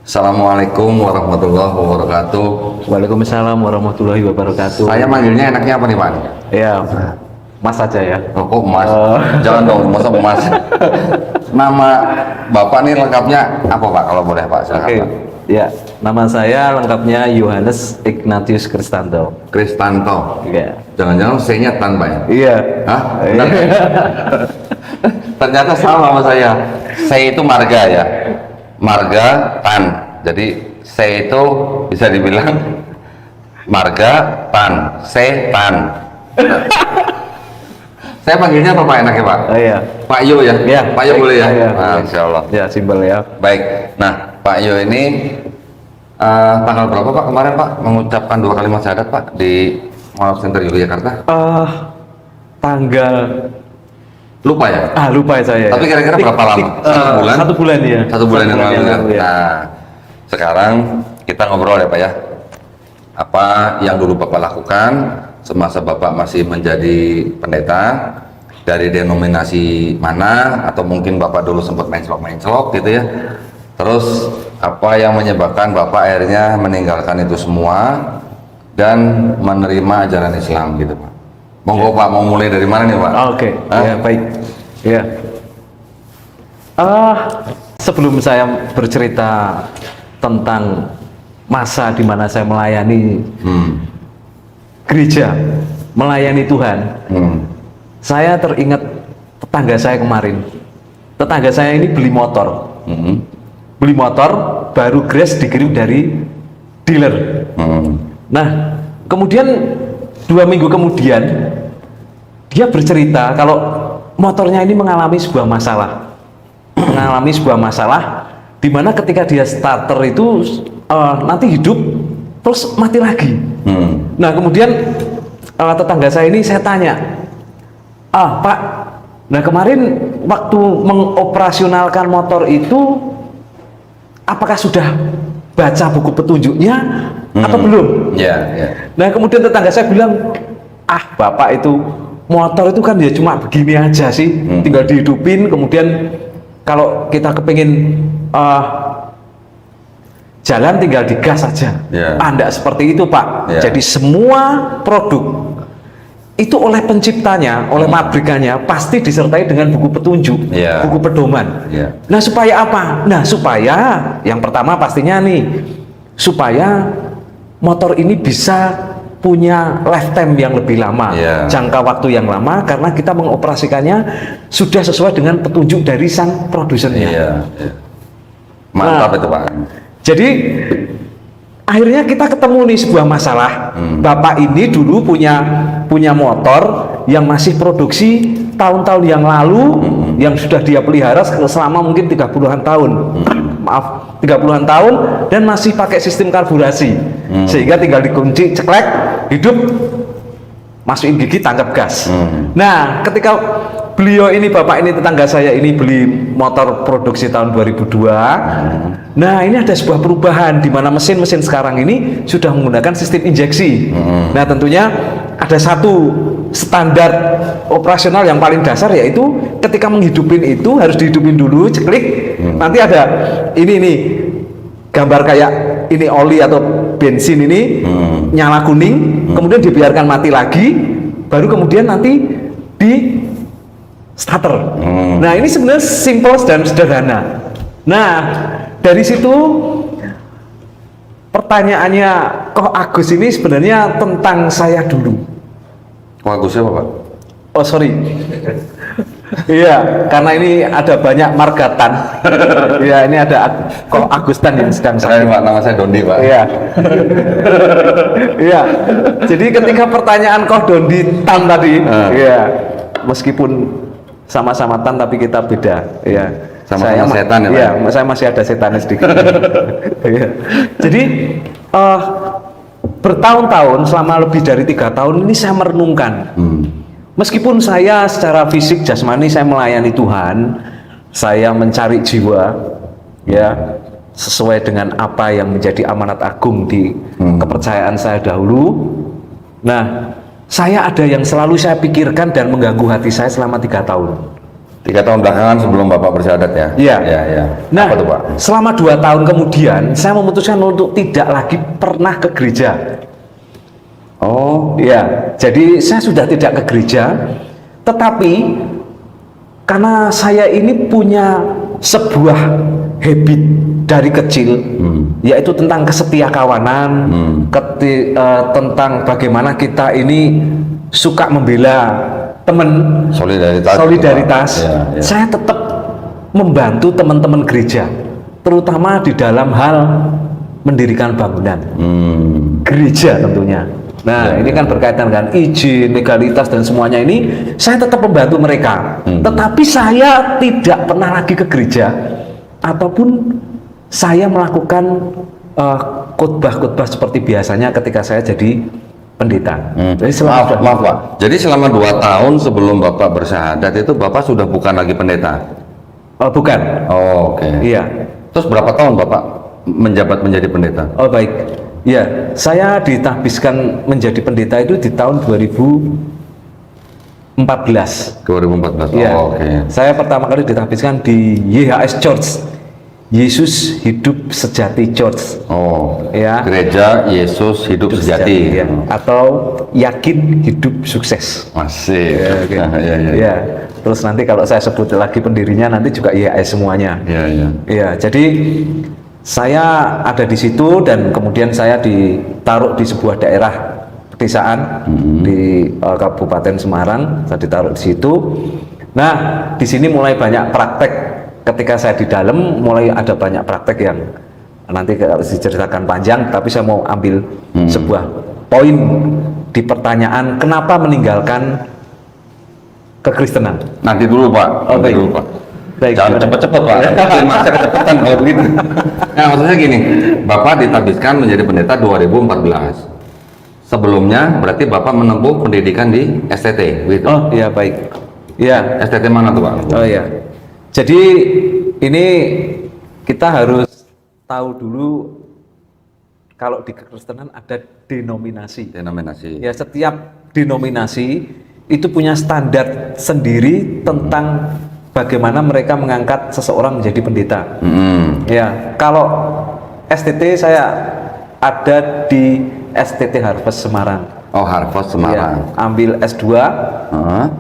Assalamualaikum warahmatullahi wabarakatuh. Waalaikumsalam warahmatullahi wabarakatuh. Saya manggilnya enaknya apa nih Pak? Ya, Mas saja ya. Oh, kok Mas? Jangan dong, masa Mas. Nama Bapak nih lengkapnya apa Pak? Kalau boleh Pak, silakan Oke. Pak. Ya, nama saya lengkapnya Yohanes Ignatius Kristanto. Kristanto. Iya. Jangan-jangan C-nya tan Pak ya? Iya. Hah? Benar? Ternyata sama sama saya. C itu marga ya. Marga tan. Jadi C itu bisa dibilang marga tan, C tan. Saya panggilnya apa Pak enaknya Pak? Oh, iya. Pak Yo ya? Iya. Pak Yo boleh ya? Iya. Insya Allah. Ya, simpel ya. Baik. Nah, Pak Yo ini tanggal berapa Pak kemarin Pak mengucapkan 2 kalimat syahadat Pak di Mall Center Yogyakarta? Tanggal Lupa ya? lupa saya. Tapi kira-kira berapa lama? 1 bulan? 1 bulan ya. Satu bulan yang lalu ya. ya. Nah, sekarang kita ngobrol ya Pak ya. Apa yang dulu Bapak lakukan semasa Bapak masih menjadi pendeta, dari denominasi mana, atau mungkin Bapak dulu sempat menclok gitu ya. Terus apa yang menyebabkan Bapak akhirnya meninggalkan itu semua dan menerima ajaran Islam gitu Pak. Monggo Pak, mau mulai dari mana nih Pak? Oke. Ya, baik. Ya. Sebelum saya bercerita tentang masa di mana saya melayani gereja, melayani Tuhan, saya teringat tetangga saya kemarin. Tetangga saya ini beli motor, beli motor baru grace dikirim dari dealer. Nah, kemudian 2 minggu kemudian dia bercerita kalau motornya ini mengalami sebuah masalah, di mana ketika dia starter itu nanti hidup terus mati lagi. Nah, kemudian tetangga saya ini saya tanya, Pak, nah kemarin waktu mengoperasionalkan motor itu apakah sudah baca buku petunjuknya atau belum? Ya. Nah, kemudian tetangga saya bilang, Bapak itu motor itu kan ya cuma begini aja sih, tinggal dihidupin, kemudian kalau kita kepingin jalan tinggal digas saja. Enggak seperti itu Pak. Jadi semua produk itu oleh penciptanya, oleh pabrikannya pasti disertai dengan buku petunjuk, buku pedoman. Nah, supaya apa? Nah, supaya yang pertama pastinya nih, supaya motor ini bisa punya lifetime yang lebih lama, jangka waktu yang lama, karena kita mengoperasikannya sudah sesuai dengan petunjuk dari sang produsennya. Mantap itu Pak. Jadi akhirnya kita ketemu nih sebuah masalah. Bapak ini dulu punya motor yang masih produksi tahun-tahun yang lalu, yang sudah dia pelihara selama mungkin 30-an tahun. Maaf, 30-an tahun, dan masih pakai sistem karburasi. Sehingga tinggal dikunci, ceklek, hidup, masukin gigi, tancap gas. Nah, ketika beliau ini, bapak ini, tetangga saya ini beli motor produksi tahun 2002. Nah, ini ada sebuah perubahan di mana mesin-mesin sekarang ini sudah menggunakan sistem injeksi. Nah, tentunya ada satu standar operasional yang paling dasar, yaitu ketika menghidupin itu harus dihidupin dulu, ceklik. Nanti ada ini nih gambar kayak ini oli atau bensin ini nyala kuning, kemudian dibiarkan mati lagi, baru kemudian nanti di starter. Nah, ini sebenarnya simple dan sederhana. Nah, dari situ pertanyaannya, kok Agus ini sebenarnya tentang saya dulu. Kok Agus siapa Pak? Oh, sorry. Iya, karena ini ada banyak margatan. Iya, ini ada kok Agustan yang sedang Saya Pak, nama saya Dondi Pak. Iya. Iya. Jadi ketika pertanyaan kok Dondi Tan tadi, iya, meskipun sama-sama Tan tapi kita beda. Iya. Sama-sama setan ya Pak? Iya, saya masih ada setannya sedikit. Iya. Jadi bertahun-tahun, selama lebih dari 3 tahun ini saya merenungkan. Meskipun saya secara fisik jasmani saya melayani Tuhan, saya mencari jiwa, ya, sesuai dengan apa yang menjadi amanat agung di kepercayaan saya dahulu. Nah, saya ada yang selalu saya pikirkan dan mengganggu hati saya selama 3 tahun. 3 tahun belakangan sebelum Bapak bersyahadat ya? Iya. Ya, ya. Nah, Apa tuh Pak? selama 2 tahun kemudian saya memutuskan untuk tidak lagi pernah ke gereja. Oh, Ya, jadi saya sudah tidak ke gereja, tetapi karena saya ini punya sebuah habit dari kecil, yaitu tentang kesetiakawanan, tentang bagaimana kita ini suka membela teman, solidaritas. solidaritas. Ya, ya. Saya tetap membantu teman-teman gereja, terutama di dalam hal mendirikan bangunan gereja tentunya. Nah, ini kan berkaitan dengan izin, legalitas dan semuanya ini, saya tetap membantu mereka. Tetapi saya tidak pernah lagi ke gereja ataupun saya melakukan khotbah-khotbah seperti biasanya ketika saya jadi pendeta. Jadi Maaf Pak, jadi selama 2 tahun sebelum Bapak bersyahadat itu Bapak sudah bukan lagi pendeta? bukan. Oh, oke. Iya. Terus berapa tahun Bapak menjabat menjadi pendeta? Oh, baik. Ya, saya ditahbiskan menjadi pendeta itu di tahun 2014. 2014. Ya, Oh, oke. saya pertama kali ditahbiskan di YHS Church, Yesus Hidup Sejati Church. Oh, Ya. Gereja Yesus Hidup Sejati. ya. Atau Yakin Hidup Sukses. Masih. Ya, oke. Ya, ya. Ya. Terus nanti kalau saya sebut lagi pendirinya nanti juga YHS semuanya. Ya, ya. Ya, jadi saya ada di situ dan kemudian saya ditaruh di sebuah daerah pedesaan di Kabupaten Semarang. Saya ditaruh di situ. Nah, di sini mulai banyak praktek. Ketika saya di dalam, mulai ada banyak praktek yang nanti harus diceritakan panjang. Tapi saya mau ambil sebuah poin di pertanyaan kenapa meninggalkan kekristenan. Nanti dulu Pak. Oh, Nanti baik. dulu Pak. Baik, Jangan gimana? cepet-cepet Pak. Masa kecepatan kalau begitu. Nah, maksudnya gini, Bapak ditahbiskan menjadi pendeta 2014. Sebelumnya berarti Bapak menempuh pendidikan di STT, gitu. Oh, iya, baik. Iya. STT mana tuh Pak? Oh ya, jadi ini kita harus tahu dulu kalau di kekristenan ada denominasi. Denominasi. Ya, setiap denominasi itu punya standar sendiri tentang bagaimana mereka mengangkat seseorang menjadi pendeta. Ya, kalau STT saya ada di STT Harvest Semarang. Oh, Harvest Ya, Semarang. ambil S2.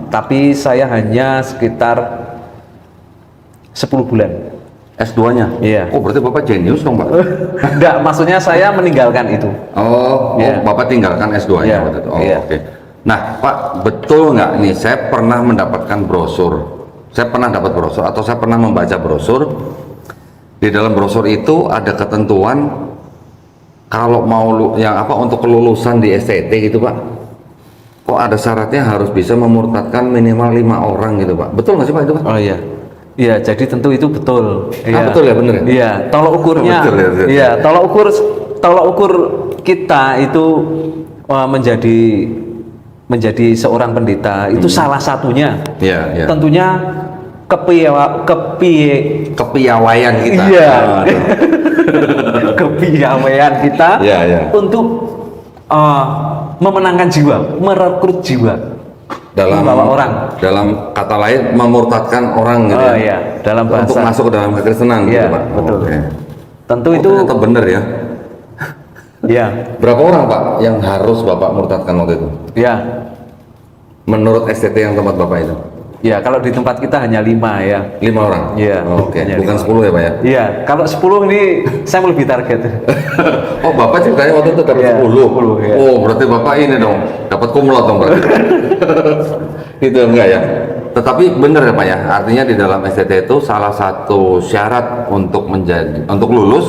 Tapi saya hanya sekitar 10 bulan. S2-nya? Iya. Oh, berarti Bapak jenius dong, Pak? Enggak, maksudnya saya meninggalkan itu. Oh, Bapak tinggalkan S2-nya Iya, waktu itu. Oh, iya. oke. Nah, Pak, betul nggak nih, saya pernah mendapatkan brosur. Saya pernah dapat brosur atau saya pernah membaca brosur. Di dalam brosur itu ada ketentuan kalau mau untuk kelulusan di STT gitu, Pak. Kok ada syaratnya harus bisa memurtadkan minimal 5 orang gitu, Pak. Betul nggak sih, Pak, itu, Pak? Oh iya. Iya, jadi tentu itu betul. Betul ya, bener ya? Iya, tolok ukurnya. Betul ya, betul. Iya, tolok ukur kita itu menjadi seorang pendeta itu salah satunya. Iya, iya. Tentunya Kepiawaian kita. Iya. Ah, Kepiawaian kita Iya, iya. untuk memenangkan jiwa, merekrut jiwa, membawa orang. Dalam kata lain memurtadkan orang gitu. Oh iya, dalam bahasa. Untuk masuk ke dalam kekristenan gitu, Iya, Pak. betul. Oke. Tentu Oh, itu. ternyata bener ya. Ya, Berapa orang, Pak, yang harus Bapak murtadkan waktu itu? ya, Menurut STT yang tempat Bapak itu? ya. Kalau di tempat kita hanya 5 ya. 5 orang? Iya, Oh, oke, hanya bukan 5. 10 ya, Pak ya? Iya, kalau 10 ini saya lebih target. Oh, Bapak juga ya waktu itu dapat Iya, 10? 10, ya. Oh, berarti Bapak ini dong, dapat kumlot dong berarti. Itu enggak ya? Tetapi benar ya Pak ya, artinya di dalam STT itu salah satu syarat untuk lulus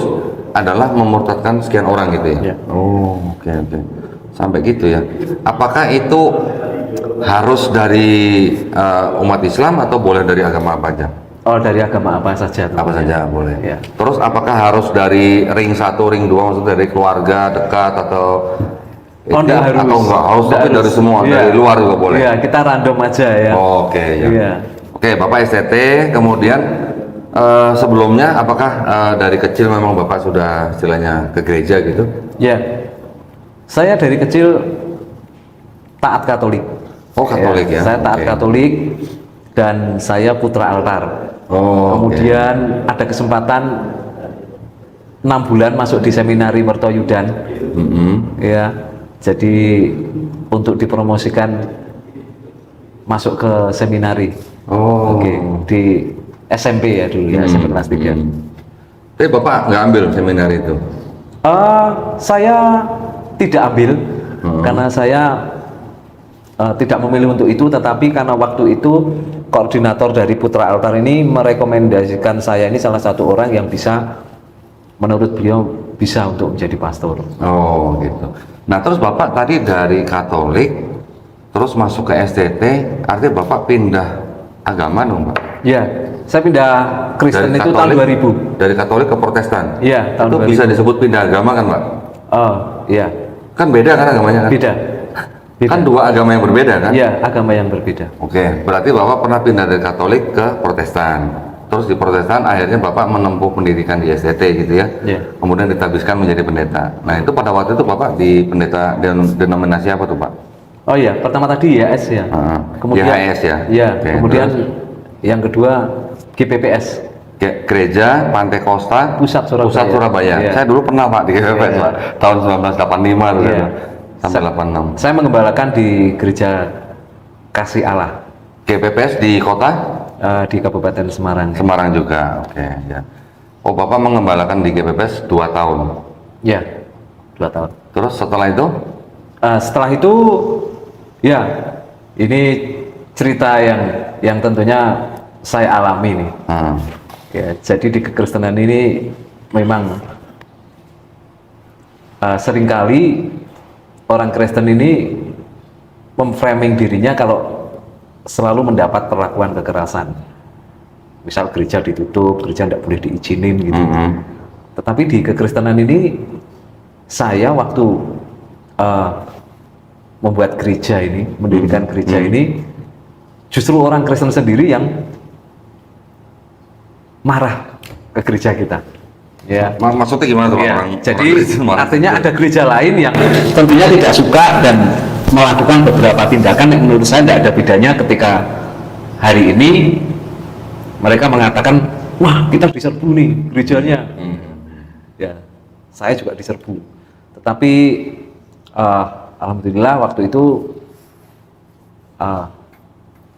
adalah memurtadkan sekian orang gitu ya? Ya. Oh, oke. Sampai gitu ya. Apakah itu harus dari umat Islam atau boleh dari agama apa aja? Oh, dari agama apa saja? Apa saja boleh. Ya. Terus apakah harus dari ring 1, ring 2, maksudnya dari keluarga dekat atau Oh, enggak harus. Atau enggak harus, Enggak tapi harus. dari semua, Iya. dari luar juga boleh. Iya, kita random aja ya. Oke, ya. Iya. Oke, Bapak STT, kemudian sebelumnya apakah dari kecil memang Bapak sudah istilahnya ke gereja gitu? Ya. Saya dari kecil taat Katolik. Oh, Katolik ya. Saya taat Oke. Katolik dan saya putra altar. Oh, Kemudian ada kesempatan 6 bulan masuk di seminari Mertoyudan. Ya, jadi untuk dipromosikan masuk ke seminari. Oh. Oke, di SMP ya dulu ya, SMP kelas 3. Tapi Bapak nggak ambil seminar itu? Saya tidak ambil karena saya tidak memilih untuk itu, tetapi karena waktu itu koordinator dari Putra Altar ini merekomendasikan saya ini salah satu orang yang bisa, menurut beliau bisa untuk menjadi pastor. Oh gitu. Nah terus Bapak tadi dari Katolik terus masuk ke STT, artinya Bapak pindah agama dong Pak? Ya, saya pindah Kristen itu tahun 2000. Dari Katolik ke Protestan? Iya, tahun itu 2000. bisa disebut pindah agama kan Pak? Oh, iya. Kan beda kan agamanya kan? Beda. Kan dua agama yang berbeda kan? Iya, agama yang berbeda. Oke, berarti Bapak pernah pindah dari Katolik ke Protestan. Terus di Protestan akhirnya Bapak menempuh pendidikan di STT gitu ya. Iya. Kemudian ditabiskan menjadi pendeta. Nah, itu pada waktu itu Bapak di pendeta denominasi apa tuh, Pak? Oh iya, pertama tadi YHS ya. Kemudian YHS ya. Iya, Oke, kemudian terus? yang kedua GPPS. Gereja Pantai Kosta Pusat Surabaya. Surabaya. Iya. Saya dulu pernah Pak di GPPS Iya. Pak, tahun 1985 tuh Iya. sampai 86. Saya mengembalakan di Gereja Kasih Allah GPPS di kota di Kabupaten Semarang. Semarang juga. Oke, ya. Oh, Bapak mengembalakan di GPPS 2 tahun. Ya, 2 tahun. Terus setelah itu? Setelah itu, ya, ini cerita yang tentunya saya alami nih. Ya, jadi di kekristenan ini memang seringkali orang Kristen ini memframing dirinya kalau selalu mendapat perlakuan kekerasan. Misal gereja ditutup, gereja tidak boleh diizinin gitu. Tetapi di kekristenan ini saya waktu membuat gereja ini, mendirikan gereja ini, justru orang Kristen sendiri yang marah ke gereja kita. Ya. Maksudnya gimana tuh Ya, orang? jadi orang Kristen marah? artinya ada gereja lain yang tentunya tidak suka dan melakukan beberapa tindakan yang menurut saya tidak ada bedanya ketika hari ini mereka mengatakan, wah kita diserbu nih gerejanya. Ya, saya juga diserbu. Tetapi alhamdulillah waktu itu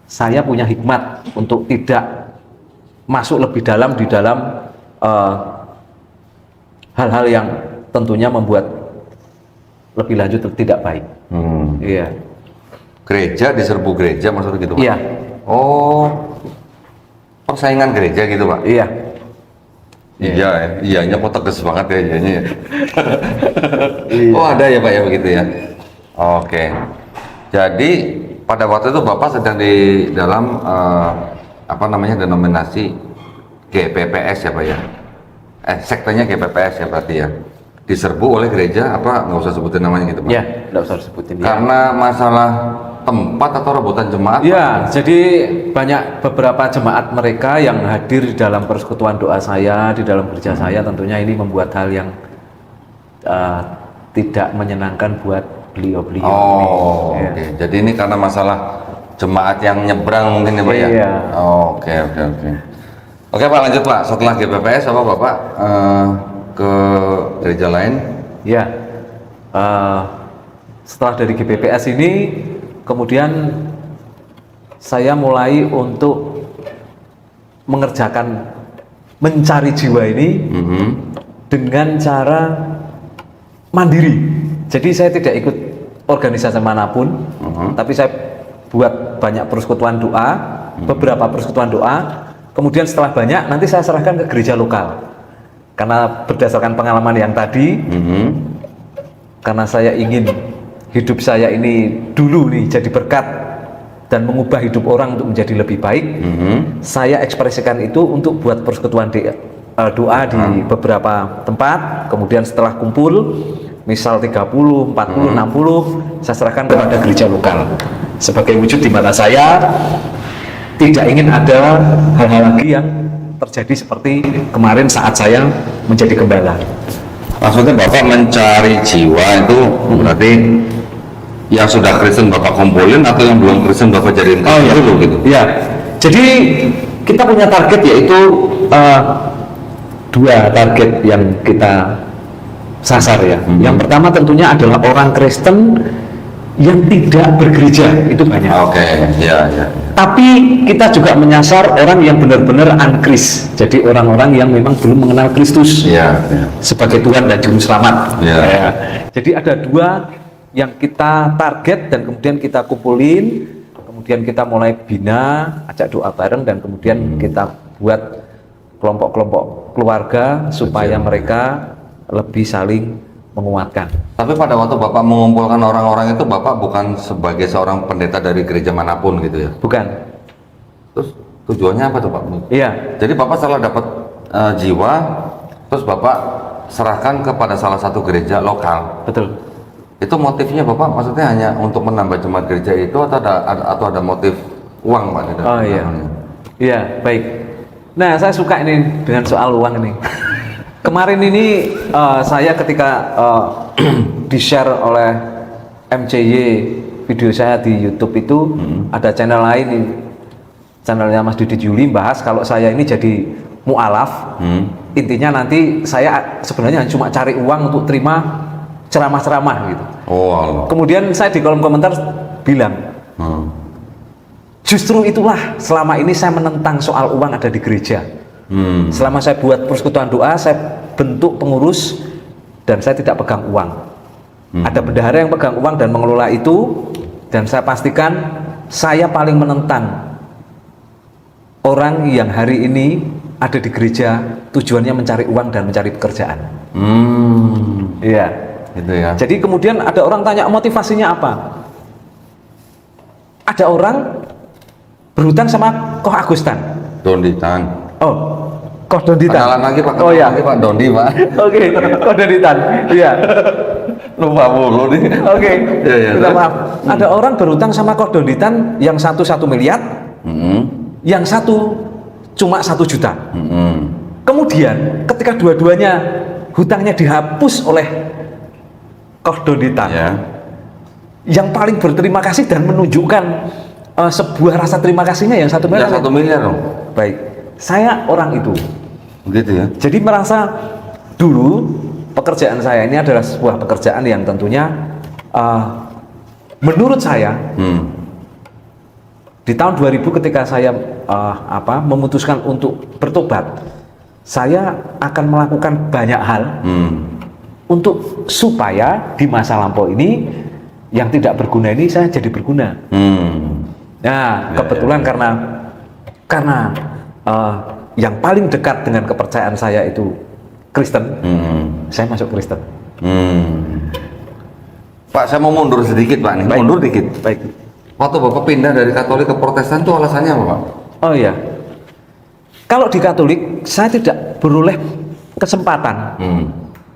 saya punya hikmat untuk tidak masuk lebih dalam di dalam hal-hal yang tentunya membuat lebih lanjut tidak baik. Iya. Gereja diserbu gereja maksudnya gitu Pak? Iya. Oh, persaingan gereja gitu Pak? Iya. Iya, iyanya kok tegas banget ya iyanya ya. Oh ada ya Pak ya begitu ya. Oke. Jadi pada waktu itu Bapak sedang di dalam apa namanya denominasi GPPS ya Pak ya. Sektenya GPPS ya berarti ya. Diserbu oleh gereja apa nggak usah sebutin namanya gitu Pak? Ya, nggak usah disebutin. Karena masalah tempat atau rebutan jemaat? Ya, jadi banyak beberapa jemaat mereka yang hadir di dalam persekutuan doa saya, di dalam gereja saya, tentunya ini membuat hal yang tidak menyenangkan buat beliau-beliau. Oh, Ya. oke. Jadi ini karena masalah jemaat yang nyebrang mungkin ya Pak ya? Iya. Oh, oke. Oke Pak lanjut Pak, setelah GPPS apa Bapak ke gereja lain? Ya, setelah dari GPPS ini, kemudian saya mulai untuk mengerjakan, mencari jiwa ini dengan cara mandiri. Jadi saya tidak ikut organisasi manapun, tapi saya buat banyak persekutuan doa, beberapa persekutuan doa. Kemudian setelah banyak, nanti saya serahkan ke gereja lokal. Karena berdasarkan pengalaman yang tadi, karena saya ingin hidup saya ini dulu nih jadi berkat dan mengubah hidup orang untuk menjadi lebih baik, saya ekspresikan itu untuk buat persekutuan doa di beberapa tempat. Kemudian setelah kumpul, misal 30, 40, 60, saya serahkan kepada gereja lokal sebagai wujud di mana saya tidak ingin ada hal-hal lagi yang terjadi seperti kemarin saat saya menjadi gembala. Maksudnya Bapak mencari jiwa itu berarti yang sudah Kristen Bapak kumpulin atau yang belum Kristen Bapak jadiin Kristen dulu gitu? Iya. Jadi kita punya target yaitu dua target yang kita sasar ya. Yang pertama tentunya adalah orang Kristen yang tidak bergereja, itu banyak. Oke, ya. Tapi kita juga menyasar orang yang benar-benar ankris. Jadi orang-orang yang memang belum mengenal Kristus Iya. sebagai Tuhan dan Juru Selamat. Iya. Ya. Jadi ada dua yang kita target dan kemudian kita kumpulin, kemudian kita mulai bina, ajak doa bareng dan kemudian kita buat kelompok-kelompok keluarga supaya mereka lebih saling menguatkan. Tapi pada waktu Bapak mengumpulkan orang-orang itu, Bapak bukan sebagai seorang pendeta dari gereja manapun gitu ya? Bukan? Terus tujuannya apa tuh Pak? Iya. Jadi Bapak setelah dapat jiwa, terus Bapak serahkan kepada salah satu gereja lokal. Betul. Itu motifnya Bapak maksudnya hanya untuk menambah jemaat gereja itu atau ada motif uang Pak? Di dalam Oh iya. belakangnya? Iya, baik. Nah, saya suka ini dengan soal uang ini. Kemarin ini saya ketika di-share oleh MCY video saya di YouTube itu ada channel lain nih, channelnya Mas Didi Juli bahas kalau saya ini jadi mu'alaf. Intinya nanti saya sebenarnya cuma cari uang untuk terima ceramah-ceramah gitu. Oh Allah. Kemudian saya di kolom komentar bilang, justru itulah selama ini saya menentang soal uang ada di gereja. Selama saya buat persekutuan doa, saya bentuk pengurus dan saya tidak pegang uang. Ada bendahara yang pegang uang dan mengelola itu, dan saya pastikan saya paling menentang orang yang hari ini ada di gereja tujuannya mencari uang dan mencari pekerjaan. Iya. Gitu ya. Jadi kemudian ada orang tanya motivasinya apa? Ada orang berhutang sama Koh Agustan. Donditan. Oh, Koh Donditan. Kenalan lagi Pak. Oh ya. Lagi Pak Dondi Pak. Oke, Koh Donditan. Iya. Lupa mulu nih. Oke. Iya. Minta maaf. Ada orang berhutang sama Koh Donditan yang satu 1 miliar, yang satu cuma 1 juta. Kemudian ketika dua-duanya hutangnya dihapus oleh Koh Donditan, yang paling berterima kasih dan menunjukkan sebuah rasa terima kasihnya yang 1 miliar. Yang 1 miliar dong. Baik, saya orang itu. Begitu ya. Jadi merasa dulu pekerjaan saya ini adalah sebuah pekerjaan yang tentunya menurut saya di tahun 2000 ketika saya memutuskan untuk bertobat, saya akan melakukan banyak hal untuk supaya di masa lampau ini yang tidak berguna ini saya jadi berguna. Nah, kebetulan karena yang paling dekat dengan kepercayaan saya itu Kristen, saya masuk Kristen. Pak, saya mau mundur sedikit Pak nih. Baik. Mundur dikit. Baik. Waktu Bapak pindah dari Katolik ke Protestan itu alasannya apa Pak? Oh iya. Kalau di Katolik saya tidak beroleh kesempatan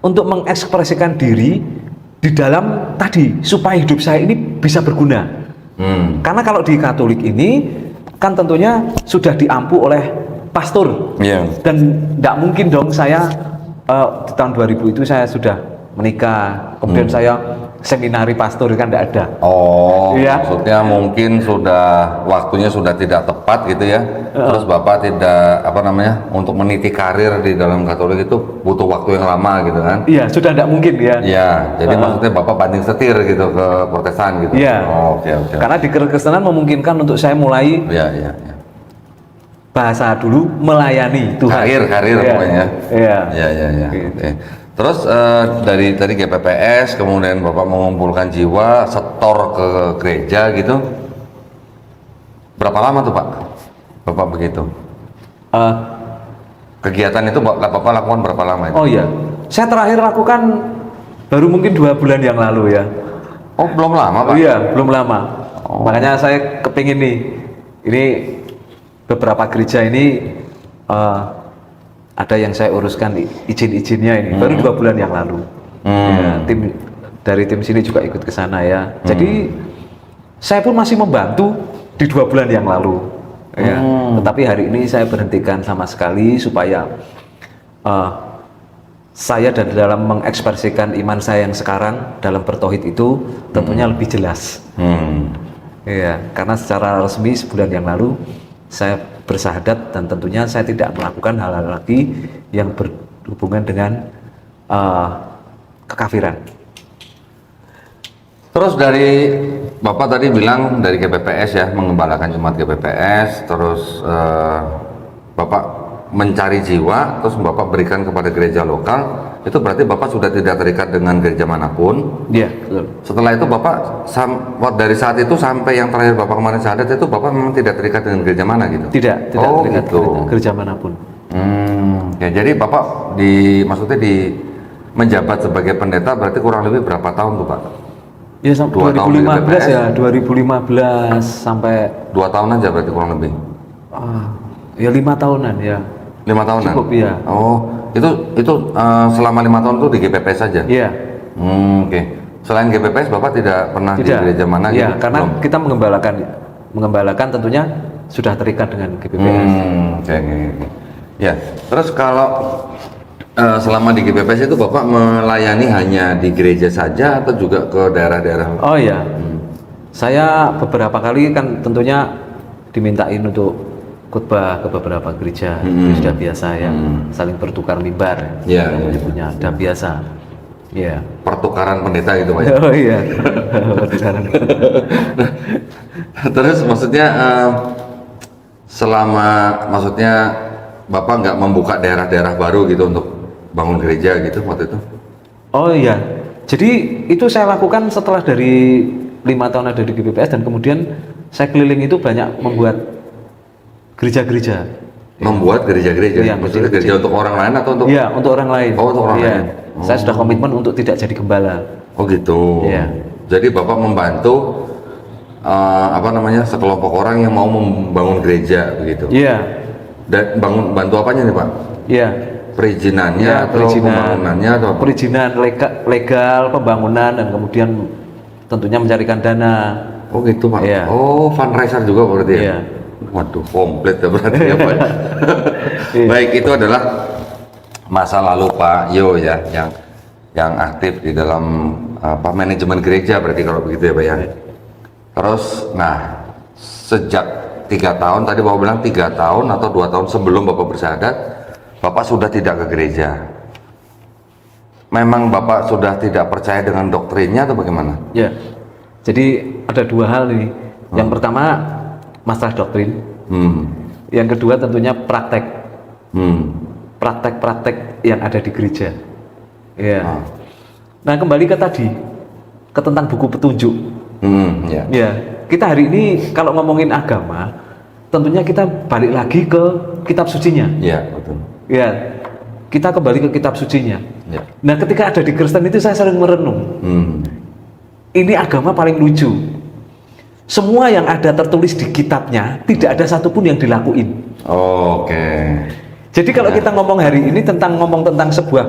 untuk mengekspresikan diri di dalam tadi supaya hidup saya ini bisa berguna. Karena kalau di Katolik ini kan tentunya sudah diampu oleh pastor. Dan tidak mungkin dong saya di tahun 2000 itu saya sudah menikah, kemudian saya seminari pastor kan tidak ada. Oh, Iya. maksudnya mungkin sudah waktunya sudah tidak tepat gitu ya. Terus Bapak tidak untuk meniti karir di dalam Katolik itu butuh waktu yang lama gitu kan? Iya, sudah tidak mungkin ya. Iya, jadi maksudnya Bapak banting setir gitu ke Protestan gitu. Iya. Oh, oke. Karena di kekristenan memungkinkan untuk saya mulai Iya. bahasa dulu melayani Tuhan. Karir Iya. pokoknya. Iya. Iya. Gitu. Oke. Terus dari tadi GPPS, kemudian Bapak mengumpulkan jiwa, setor ke gereja gitu. Berapa lama tuh Pak? Bapak begitu? Kegiatan itu Bapak lakukan berapa lama itu? Oh iya, saya terakhir lakukan baru mungkin 2 bulan yang lalu ya. Oh, belum lama Pak? Iya, belum lama. Oh. Makanya saya kepingin nih, ini beberapa gereja ini ada yang saya uruskan izin-izinnya ini baru 2 bulan yang lalu. Ya, tim dari tim sini juga ikut ke sana ya. Jadi saya pun masih membantu di 2 bulan yang lalu. Ya. Tetapi hari ini saya berhentikan sama sekali supaya saya dan dalam mengekspresikan iman saya yang sekarang dalam bertauhid itu tentunya lebih jelas. Ya, karena secara resmi sebulan yang lalu saya bersahadat dan tentunya saya tidak melakukan hal-hal lagi yang berhubungan dengan kekafiran. Terus dari Bapak tadi bilang dari GPPS ya, mengembalakan jemaat GPPS, terus Bapak mencari jiwa, terus Bapak berikan kepada gereja lokal, itu berarti Bapak sudah tidak terikat dengan gereja manapun. Iya, betul. Setelah itu Bapak dari saat itu sampai yang terakhir Bapak kemarin syahadat itu Bapak memang tidak terikat dengan gereja mana gitu? Tidak Oh, terikat gitu. dengan gereja manapun. Ya, jadi Bapak maksudnya menjabat sebagai pendeta berarti kurang lebih berapa tahun tuh Pak? Ya, sampai 2 tahun di 2015 ya, BPS. 2015 sampai 2 tahun aja berarti kurang lebih. ya 5 tahunan ya. 5 tahunan? Cukup, iya. Oh, itu selama 5 tahun itu di GPPS saja? Iya. Oke. Selain GPPS Bapak tidak pernah di gereja mana Iya, gitu? karena Belum? kita mengembalakan tentunya sudah terikat dengan GPPS. Oke. Ya, terus kalau selama di GPPS itu Bapak melayani hanya di gereja saja atau juga ke daerah-daerah? Oh iya, saya beberapa kali kan tentunya dimintain untuk khotbah ke beberapa gereja. Itu sudah biasa ya, saling bertukar mimbar. Iya, yang iya. menyebutnya sudah biasa. Iya. Pertukaran pendeta gitu Pak ya? Oh iya. Pertukaran. Terus maksudnya maksudnya Bapak nggak membuka daerah-daerah baru gitu untuk bangun gereja gitu waktu itu? Oh iya, jadi itu saya lakukan setelah dari 5 tahun ada di GPPS dan kemudian saya keliling itu banyak membuat gereja-gereja. Membuat gereja-gereja? Iya, Maksudnya gereja untuk orang lain atau untuk? Iya, untuk orang lain. Oh, untuk orang Iya. lain. Saya sudah komitmen untuk tidak jadi gembala. Oh gitu. Iya. Jadi Bapak membantu sekelompok orang yang mau membangun gereja begitu. Iya. Dan bantu apanya nih Pak? Iya. Perizinannya Ya, atau pembangunannya atau apa? perizinan legal, pembangunan dan kemudian tentunya mencarikan dana. Oh gitu Pak. Iya. Oh, fundraiser juga berarti ya? Iya. Waduh, komplit ya berarti ya Pak. Iya. Baik, itu adalah masa lalu Pak Yo ya, yang aktif di dalam manajemen gereja berarti kalau begitu ya Pak ya. Terus, nah sejak 3 tahun tadi Bapak bilang 3 tahun atau 2 tahun sebelum Bapak bersyahadat, Bapak sudah tidak ke gereja. Memang Bapak sudah tidak percaya dengan doktrinnya atau bagaimana? Ya. Jadi ada 2 hal nih. Yang pertama masalah doktrin. Yang kedua tentunya praktek. Praktek-praktek yang ada di gereja. Ya. Nah, kembali ke tadi, ke tentang buku petunjuk. Ya. Ya, kita hari ini kalau ngomongin agama, tentunya kita balik lagi ke kitab sucinya. Ya, betul. Ya, kita kembali ke kitab sucinya. Ya. Nah, ketika ada di Kristen itu saya sering merenung. Ini agama paling lucu. Semua yang ada tertulis di kitabnya tidak ada satupun yang dilakuin. Oke. Jadi kalau kita ngomong hari ini ngomong tentang sebuah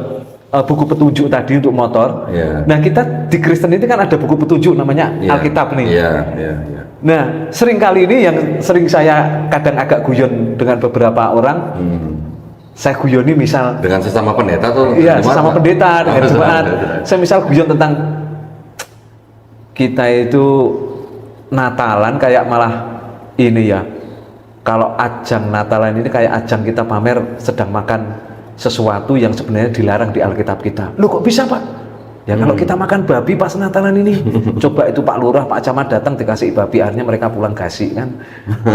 buku petunjuk tadi untuk motor. Ya. Nah, kita di Kristen itu kan ada buku petunjuk namanya Ya. Alkitab nih. Iya, iya, iya. Nah, sering kali ini yang sering saya kadang agak guyon dengan beberapa orang, saya guyoni misal Dengan sesama pendeta tuh? iya, jemaat, sesama Pak? pendeta dengan Oh, jemaat. pendeta. Saya misal guyon tentang kita itu Natalan kayak malah ini ya. Kalau ajang Natalan ini kayak ajang kita pamer sedang makan sesuatu yang sebenarnya dilarang di Alkitab kita. Loh kok bisa Pak? Ya kalau kita makan babi pas Natalan ini, coba itu Pak Lurah, Pak Camat datang dikasih babi, akhirnya mereka pulang kasih kan?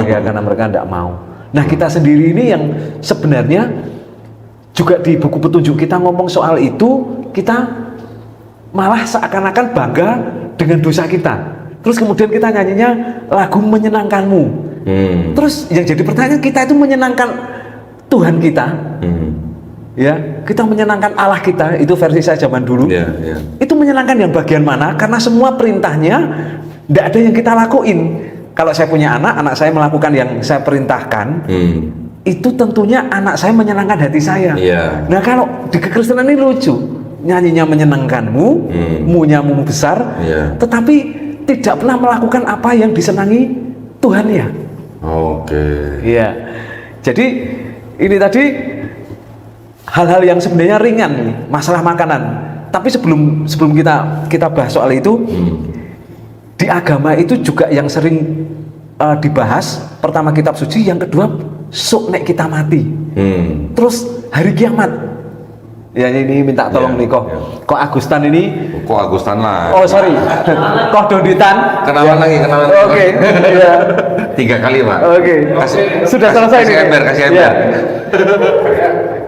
Ya karena mereka tidak mau. Nah kita sendiri ini yang sebenarnya juga di buku petunjuk kita ngomong soal itu, kita malah seakan-akan bangga dengan dosa kita. Terus kemudian kita nyanyinya lagu menyenangkanmu. Terus yang jadi pertanyaan, kita itu menyenangkan Tuhan kita, ya kita menyenangkan Allah kita, itu versi saya zaman dulu. Itu menyenangkan yang bagian mana? Karena semua perintahnya tidak ada yang kita lakuin. Kalau saya punya anak saya melakukan yang saya perintahkan, itu tentunya anak saya menyenangkan hati saya. Nah kalau di kekristenan ini lucu, nyanyinya menyenangkanmu, mu-nyamu besar, tetapi tidak pernah melakukan apa yang disenangi Tuhan ya. Iya. Jadi ini tadi hal-hal yang sebenarnya ringan nih, masalah makanan. Tapi sebelum kita bahas soal itu, di agama itu juga yang sering dibahas, pertama kitab suci, yang kedua sok nek kita mati. Terus hari kiamat. Ya ini minta tolong nih kok. Kok Agustan ini? Kok Agustan lah. Oh sorry. Kok Doditan? Kenalan lagi, kenalan. Oke. Iya. 3 kali Pak. Oke. Sudah selesai kasih nih. ember, kasih ember. Iya.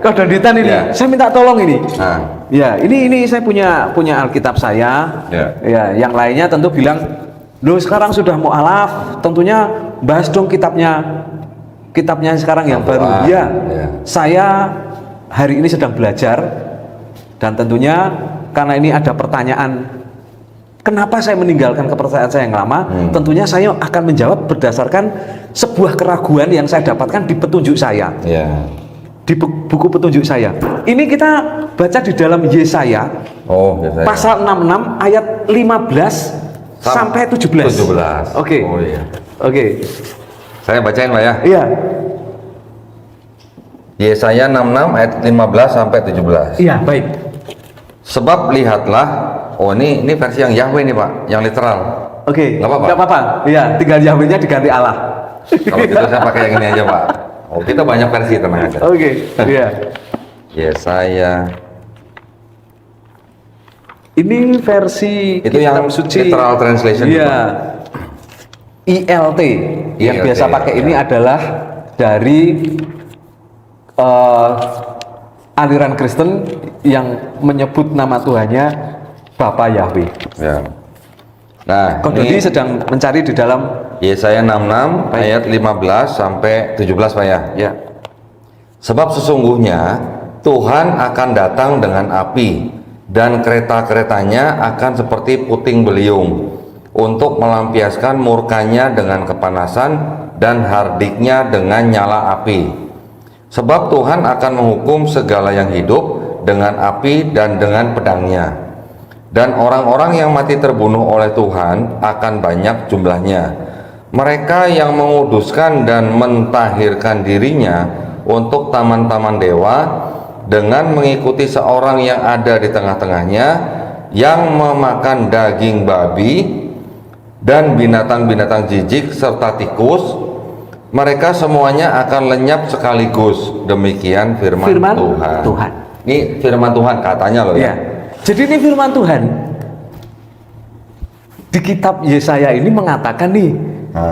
Kok Doditan ini? Ya. Saya minta tolong ini. Nah, Ya, ini saya punya Alkitab saya. Ya, yang lainnya tentu bilang, "Loh, sekarang sudah mualaf, tentunya bahas dong kitabnya sekarang yang baru." Ya. Saya hari ini sedang belajar, dan tentunya karena ini ada pertanyaan kenapa saya meninggalkan kepercayaan saya yang lama, tentunya saya akan menjawab berdasarkan sebuah keraguan yang saya dapatkan di petunjuk saya. Di buku petunjuk saya. Ini kita baca di dalam Yesaya, pasal 66 ayat 15 sampai 17. Oke. Oh iya. Oke. Saya bacain Pak ya. Iya. Yesaya 66 ayat 15 sampai 17. Iya, baik. Sebab lihatlah, oh ini versi yang Yahweh nih Pak, yang literal. Oke. Nggak apa-apa? Nggak apa-apa. Iya, tinggal Yahweh-nya diganti Allah. Kalau gitu saya pakai yang ini aja Pak. Oh kita banyak versi, tenang aja. Oke. Iya. Yesaya. Ini versi Itu yang literal translation. Iya. ILT. Yang ILT, biasa pakai ini adalah dari aliran Kristen yang menyebut nama Tuhannya Bapa Yahweh. Ya. Nah, Kok Dodi sedang mencari di dalam Yesaya 66 ayat 15 sampai 17 Pak ya. ya. Sebab sesungguhnya Tuhan akan datang dengan api, dan kereta-keretanya akan seperti puting beliung, untuk melampiaskan murkanya dengan kepanasan dan hardiknya dengan nyala api. Sebab Tuhan akan menghukum segala yang hidup dengan api dan dengan pedangnya. Dan orang-orang yang mati terbunuh oleh Tuhan akan banyak jumlahnya. Mereka yang menguduskan dan mentahirkan dirinya untuk taman-taman dewa, dengan mengikuti seorang yang ada di tengah-tengahnya, yang memakan daging babi dan binatang-binatang jijik serta tikus, mereka semuanya akan lenyap sekaligus. Demikian firman Tuhan. Ini firman Tuhan katanya loh ya. Jadi ini firman Tuhan. Di kitab Yesaya ini mengatakan nih,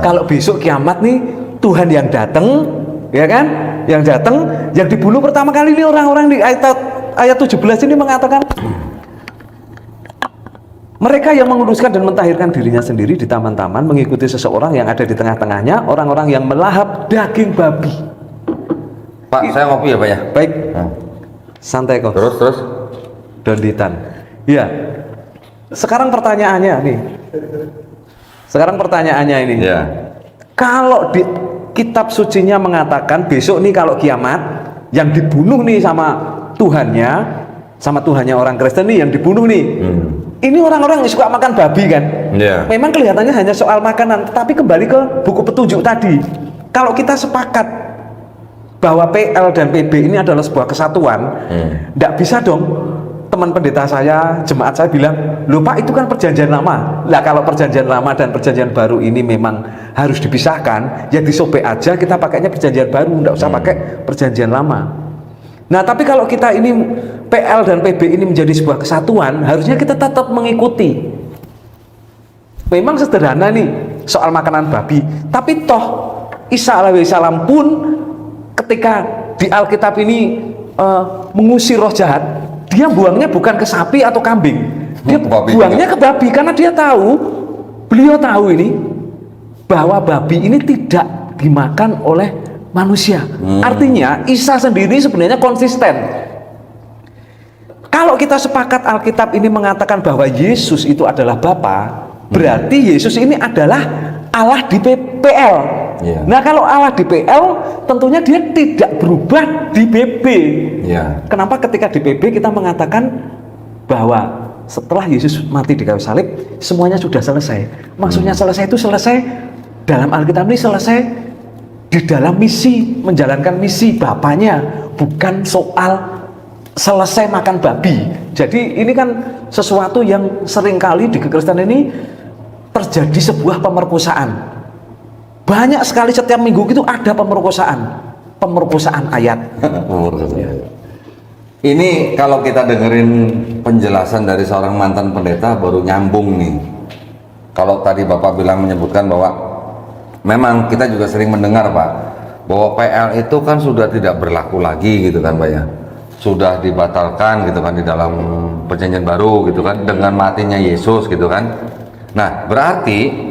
kalau besok kiamat nih Tuhan yang datang, ya kan? Yang datang, yang dibunuh pertama kali ini orang-orang di ayat 17 ini mengatakan mereka yang menguduskan dan mentahirkan dirinya sendiri di taman-taman, mengikuti seseorang yang ada di tengah-tengahnya, orang-orang yang melahap daging babi. Pak, saya ngopi ya Pak ya. Baik. Santai kok. Terus. Doditan. Iya. Sekarang pertanyaannya nih. ini. Ya. Kalau di kitab sucinya mengatakan besok nih kalau kiamat yang dibunuh nih sama Tuhannya orang Kristen nih yang dibunuh nih. Ini orang-orang yang suka makan babi kan. Memang kelihatannya hanya soal makanan, tapi kembali ke buku petunjuk tadi. Kalau kita sepakat bahwa PL dan PB ini adalah sebuah kesatuan, tidak bisa dong teman pendeta saya, jemaat saya bilang, "Loh Pak, itu kan perjanjian lama." Lah kalau perjanjian lama dan perjanjian baru ini memang harus dipisahkan, ya disobek aja, kita pakainya perjanjian baru, tidak usah pakai perjanjian lama. Nah, tapi kalau kita ini PL dan PB ini menjadi sebuah kesatuan, harusnya kita tetap mengikuti. Memang sederhana nih soal makanan babi, tapi toh Isa alaihissalam pun ketika di Alkitab ini mengusir roh jahat, dia buangnya bukan ke sapi atau kambing, dia buangnya ke babi, karena beliau tahu ini bahwa babi ini tidak dimakan oleh manusia. Artinya Isa sendiri sebenarnya konsisten. Kalau kita sepakat Alkitab ini mengatakan bahwa Yesus itu adalah Bapa, berarti Yesus ini adalah Allah di PL. Nah kalau Allah di PL, tentunya dia tidak berubah di BB. Kenapa ketika di BB kita mengatakan bahwa setelah Yesus mati di kayu salib semuanya sudah selesai? Maksudnya selesai itu selesai dalam Alkitab ini selesai di dalam misi, menjalankan misi Bapaknya, bukan soal selesai makan babi. Jadi ini kan sesuatu yang seringkali di kekristenan ini terjadi sebuah pemerkosaan. banyak sekali setiap minggu itu ada pemerkosaan ayat. Ini kalau kita dengerin penjelasan dari seorang mantan pendeta baru nyambung nih. Kalau tadi Bapak bilang menyebutkan bahwa memang kita juga sering mendengar Pak, bahwa PL itu kan sudah tidak berlaku lagi gitu kan Pak ya. Sudah dibatalkan gitu kan di dalam perjanjian baru gitu kan dengan matinya Yesus gitu kan. Nah, berarti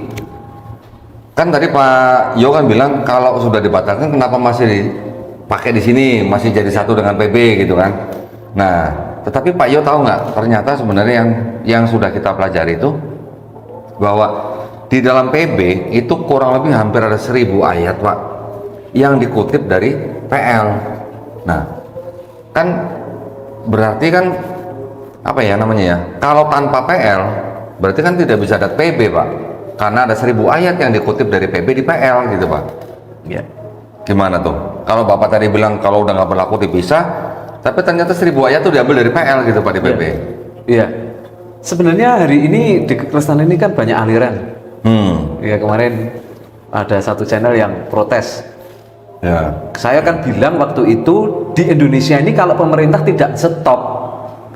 kan tadi Pak Yo kan bilang kalau sudah dibatalkan kenapa masih dipakai di sini, masih jadi satu dengan PB gitu kan. Nah, tetapi Pak Yo tahu nggak ternyata sebenarnya yang sudah kita pelajari itu bahwa di dalam PB itu kurang lebih hampir ada 1000 ayat Pak yang dikutip dari PL. Nah, kan berarti kan apa ya namanya ya, kalau tanpa PL berarti kan tidak bisa ada PB Pak, karena ada 1000 ayat yang dikutip dari PB di PL gitu Pak. Ya. Gimana tuh kalau Bapak tadi bilang kalau udah nggak berlaku dipisah, tapi ternyata 1000 ayat tuh diambil dari PL gitu Pak di PB. Iya. Sebenarnya hari ini di kekristenan ini kan banyak aliran. Ya, kemarin ada satu channel yang protes. Ya. Saya kan bilang waktu itu di Indonesia ini kalau pemerintah tidak stop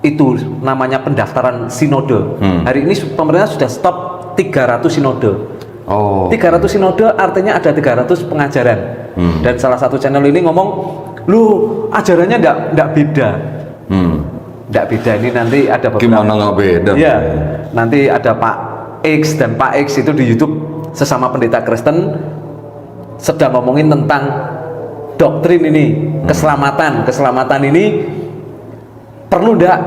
itu namanya pendaftaran sinode. Hari ini pemerintah sudah stop 300 sinode. Oh. 300 sinode artinya ada 300 pengajaran. Dan salah satu channel ini ngomong, "Lu ajarannya enggak beda." Enggak beda, ini nanti ada beberapa. Gimana nggak beda? Iya. Nanti ada Pak X dan Pak X itu di YouTube sesama pendeta Kristen sedang ngomongin tentang doktrin ini, keselamatan ini perlu enggak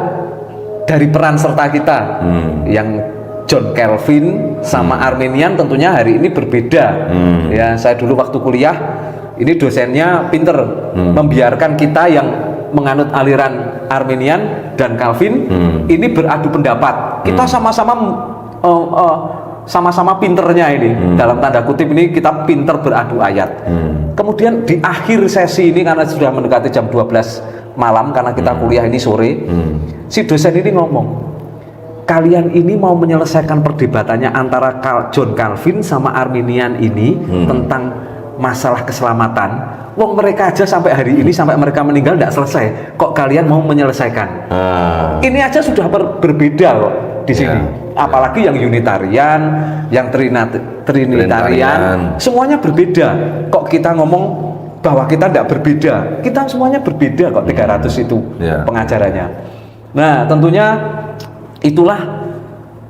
dari peran serta kita. Yang John Calvin sama Arminian tentunya hari ini berbeda. Ya, saya dulu waktu kuliah ini dosennya pinter, membiarkan kita yang menganut aliran Arminian dan Calvin ini beradu pendapat. Kita sama-sama pinternya ini, dalam tanda kutip ini kita pinter beradu ayat. Kemudian di akhir sesi ini karena sudah mendekati jam 12 malam karena kita kuliah ini sore, si dosen ini ngomong, kalian ini mau menyelesaikan perdebatannya antara John Calvin sama Arminian ini tentang masalah keselamatan. Wong mereka aja sampai hari ini, sampai mereka meninggal tidak selesai. Kok kalian mau menyelesaikan? Ini aja sudah berbeda kok di sini. Apalagi yang Unitarian, yang Trinitarian, semuanya berbeda. Kok kita ngomong bahwa kita tidak berbeda? Kita semuanya berbeda kok, 300 itu pengajarannya. Nah, tentunya itulah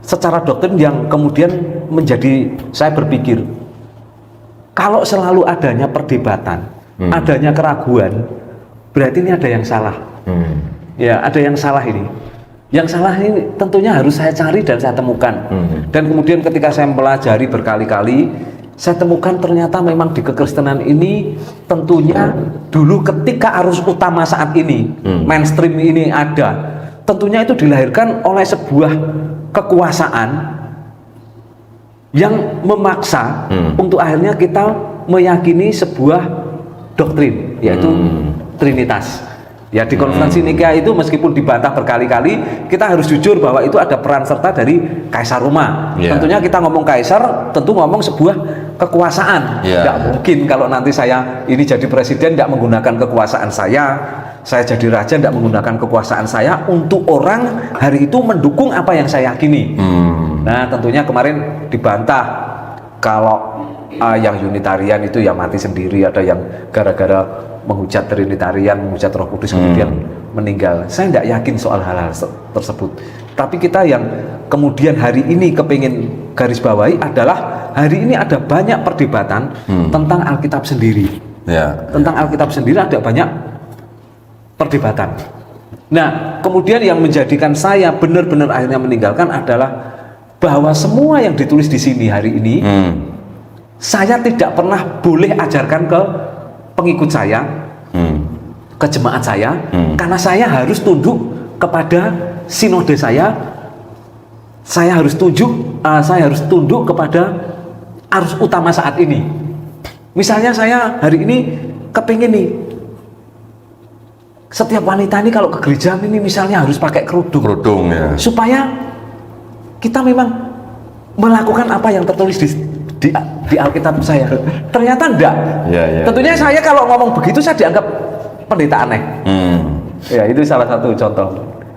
secara doktrin yang kemudian menjadi saya berpikir, kalau selalu adanya perdebatan, adanya keraguan, berarti ini ada yang salah. Ya, ada yang salah ini. Yang salah ini tentunya harus saya cari dan saya temukan. Dan kemudian ketika saya mempelajari berkali-kali, saya temukan ternyata memang di kekristenan ini tentunya dulu ketika arus utama saat ini, mainstream ini ada, tentunya itu dilahirkan oleh sebuah kekuasaan yang memaksa untuk akhirnya kita meyakini sebuah doktrin, yaitu Trinitas. Ya, di konferensi Nikea itu meskipun dibantah berkali-kali, kita harus jujur bahwa itu ada peran serta dari Kaisar Roma. Tentunya kita ngomong Kaisar, tentu ngomong sebuah kekuasaan. Tidak mungkin kalau nanti saya ini jadi presiden tidak menggunakan kekuasaan saya jadi raja tidak menggunakan kekuasaan saya untuk orang hari itu mendukung apa yang saya yakini. Nah, tentunya kemarin dibantah kalau yang Unitarian itu ya mati sendiri, ada yang gara-gara menghujat Trinitarian, menghujat Roh Kudus kemudian meninggal. Saya tidak yakin soal hal-hal tersebut. Tapi kita yang kemudian hari ini kepingin garis bawahi adalah hari ini ada banyak perdebatan tentang Alkitab sendiri. Tentang Alkitab sendiri ada banyak perdebatan. Nah, kemudian yang menjadikan saya benar-benar akhirnya meninggalkan adalah bahwa semua yang ditulis di sini hari ini saya tidak pernah boleh ajarkan ke pengikut saya, ke jemaat saya, karena saya harus tunduk kepada sinode saya harus tunduk kepada arus utama saat ini. Misalnya saya hari ini kepingin nih, setiap wanita ini kalau ke gereja ini misalnya harus pakai kerudung, supaya kita memang melakukan apa yang tertulis di Alkitab saya. Ternyata enggak. Ya. Tentunya saya kalau ngomong begitu saya dianggap pendeta aneh. Ya, itu salah satu contoh.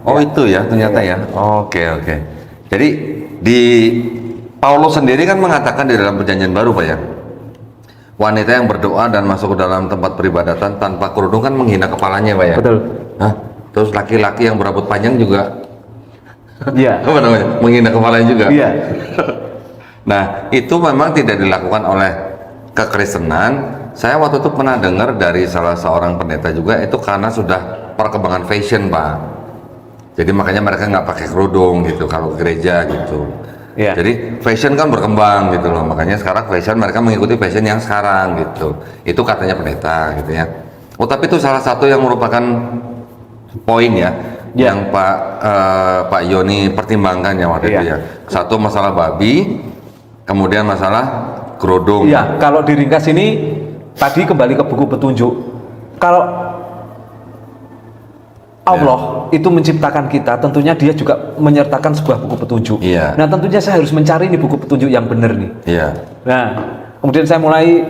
Oh itu ya ternyata ya. Oke. Jadi di Paulus sendiri kan mengatakan di dalam Perjanjian Baru Pak ya, wanita yang berdoa dan masuk ke dalam tempat peribadatan tanpa kerudung kan menghina kepalanya Pak ya. Betul. Hah? Terus laki-laki yang berambut panjang juga Iya. apa namanya? Menghina kepalanya juga. Iya. Nah itu memang tidak dilakukan oleh kekristenan. Saya waktu itu pernah dengar dari salah seorang pendeta juga, itu karena sudah perkembangan fashion Pak. Jadi makanya mereka nggak pakai kerudung gitu kalau ke gereja gitu. Iya. Jadi fashion kan berkembang gitu loh. Makanya sekarang fashion mereka mengikuti fashion yang sekarang gitu. Itu katanya pendeta gitu ya. Oh tapi itu salah satu yang merupakan poin ya, yang Pak Yoni pertimbangkan ya waktu itu ya. Satu masalah babi, kemudian masalah kerudung. Iya, kalau diringkas ini tadi kembali ke buku petunjuk. Kalau Allah itu menciptakan kita, tentunya Dia juga menyertakan sebuah buku petunjuk. Iya. Nah, tentunya saya harus mencari nih buku petunjuk yang benar nih. Iya. Nah, kemudian saya mulai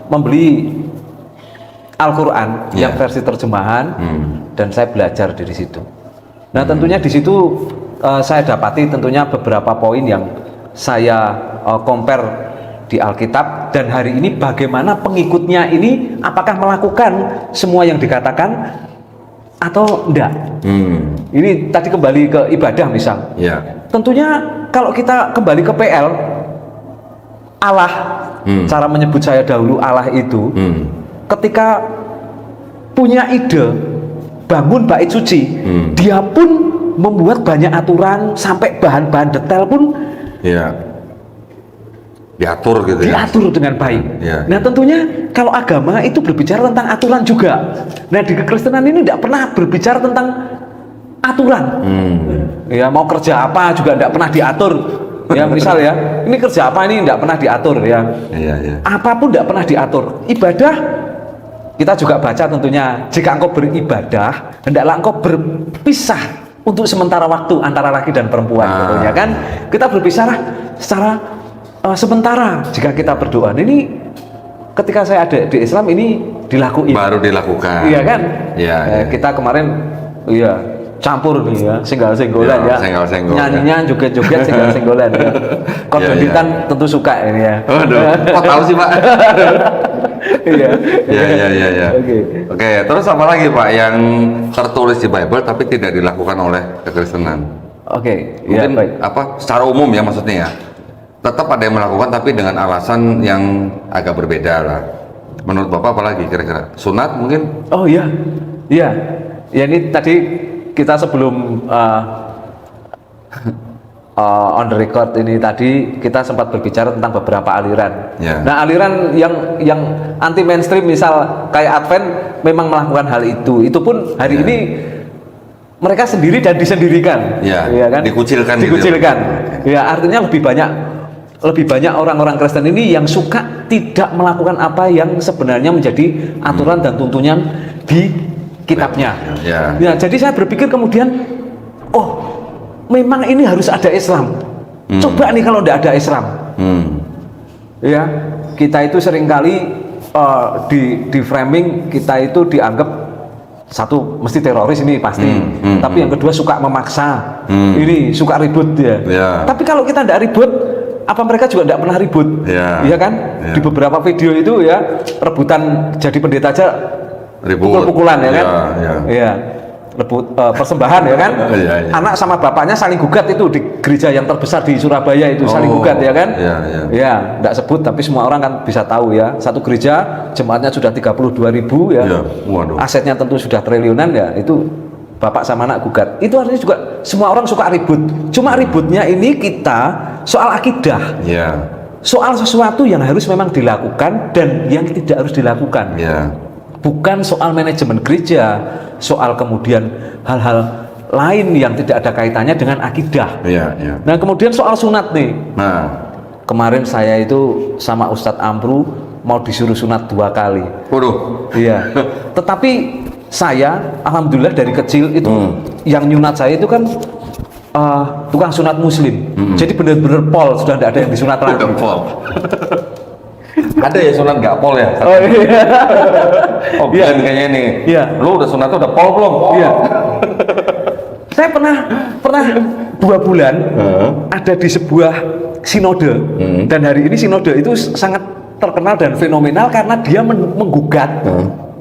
membeli Al-Quran yang versi terjemahan, dan saya belajar dari situ. Nah, tentunya di situ saya dapati tentunya beberapa poin yang saya compare di Alkitab, dan hari ini bagaimana pengikutnya ini apakah melakukan semua yang dikatakan atau enggak. Ini tadi kembali ke ibadah misal. Iya. Tentunya kalau kita kembali ke PL, Allah, cara menyebut saya dahulu Allah itu, ketika punya ide bangun bait suci, dia pun membuat banyak aturan sampai bahan-bahan detail pun diatur gitu ya. Diatur dengan baik. Nah, tentunya kalau agama itu berbicara tentang aturan juga. Nah, di kekristenan ini tidak pernah berbicara tentang aturan. Ya, mau kerja apa juga tidak pernah diatur. Ya, misal ya, ini kerja apa ini tidak pernah diatur ya. Apapun tidak pernah diatur. Ibadah kita juga baca tentunya, jika engkau beribadah, hendaklah engkau berpisah untuk sementara waktu antara laki dan perempuan. Tentunya kan kita berpisah secara sementara jika kita berdoa. Ini ketika saya ada di Islam ini dilakukan. Baru dilakukan. Iya kan? Iya. Kita kemarin campur nih ya, singgol-singgolan ya. Nyanyinya joget-joget singgol-singgolan ya. Kordonitan tentu suka ini ya. Waduh, kok tahu sih Pak? Iya. Oke, terus apa lagi Pak yang tertulis di Bible tapi tidak dilakukan oleh kekristenan? Mungkin baik. Secara umum ya maksudnya ya. Tetap ada yang melakukan tapi dengan alasan yang agak berbeda lah. Menurut Bapak apa lagi kira-kira? Sunat mungkin? Oh iya. Ya ini tadi kita sebelum on the record ini tadi kita sempat berbicara tentang beberapa aliran. Nah, aliran yang anti mainstream misal kayak Advent memang melakukan hal itu. Itu pun hari ini mereka sendiri dan disendirikan. Ya kan? Dikucilkan. Gitu. Ya, artinya lebih banyak orang-orang Kristen ini yang suka tidak melakukan apa yang sebenarnya menjadi aturan dan tuntunan di kitabnya. Ya, jadi saya berpikir kemudian, memang ini harus ada Islam. Coba nih kalau tidak ada Islam. Ya, kita itu seringkali di framing kita itu dianggap satu mesti teroris ini pasti. Tapi yang kedua suka memaksa. Ini suka ribut ya. Tapi kalau kita tidak ribut, apa mereka juga tidak pernah ribut? Iya kan? Di beberapa video itu ya rebutan jadi pendeta aja pukul-pukulan ya kan? Iya. Persembahan ya kan? Anak sama bapaknya saling gugat itu di gereja yang terbesar di Surabaya itu saling gugat ya kan? Ya, tidak sebut tapi semua orang kan bisa tahu ya. Satu gereja jemaatnya sudah 32.000 ya. Asetnya tentu sudah triliunan ya. Itu bapak sama anak gugat. Itu artinya juga semua orang suka ribut. Cuma ributnya ini kita soal akidah. Soal sesuatu yang harus memang dilakukan dan yang tidak harus dilakukan. Bukan soal manajemen gereja, soal kemudian hal-hal lain yang tidak ada kaitannya dengan akidah. Nah, kemudian soal sunat nih. Kemarin saya itu sama Ustadz Amru mau disuruh sunat 2 kali. Iya. Tetapi saya alhamdulillah dari kecil itu yang nyunat saya itu kan tukang sunat muslim. Jadi benar-benar pol, sudah tidak ada yang disunat lagi. Udah pol. Ada ya sunat nggak pol ya? Oh iya. Oh Iya. kayaknya nih. Iya. Lu udah sunat udah pol belum? Iya. Saya pernah 2 bulan ada di sebuah sinode, dan hari ini sinode itu sangat terkenal dan fenomenal karena dia menggugat,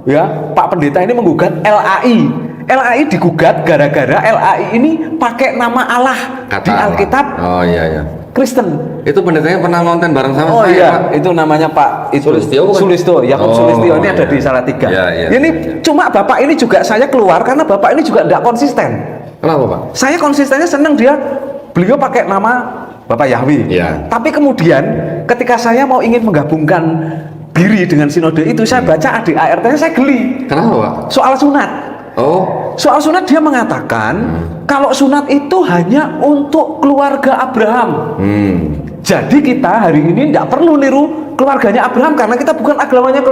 ya Pak Pendeta ini menggugat LAI. LAI digugat gara-gara LAI ini pakai nama Allah Kata di Allah. Alkitab Oh iya iya. Kristen. Itu pendetanya pernah ngonten bareng sama Oh saya, iya, Pak. itu namanya Pak itu Sulistyo bukan? Sulistyo, Yakub Oh, Sulistyo ini ada iya. di Salatiga. Iya, iya, Ini iya. cuma Bapak ini juga saya keluar karena Bapak ini juga tidak konsisten. Kenapa, Pak? Saya konsistennya senang beliau pakai nama Bapak Yahwi. Iya. Tapi kemudian ketika saya mau ingin menggabungkan diri dengan sinode itu, saya baca ADART-nya saya geli. Kenapa, Pak? Soal sunat. Oh, Soal sunat dia mengatakan kalau sunat itu hanya untuk keluarga Abraham. Jadi kita hari ini tidak perlu niru keluarganya Abraham karena kita bukan agamanya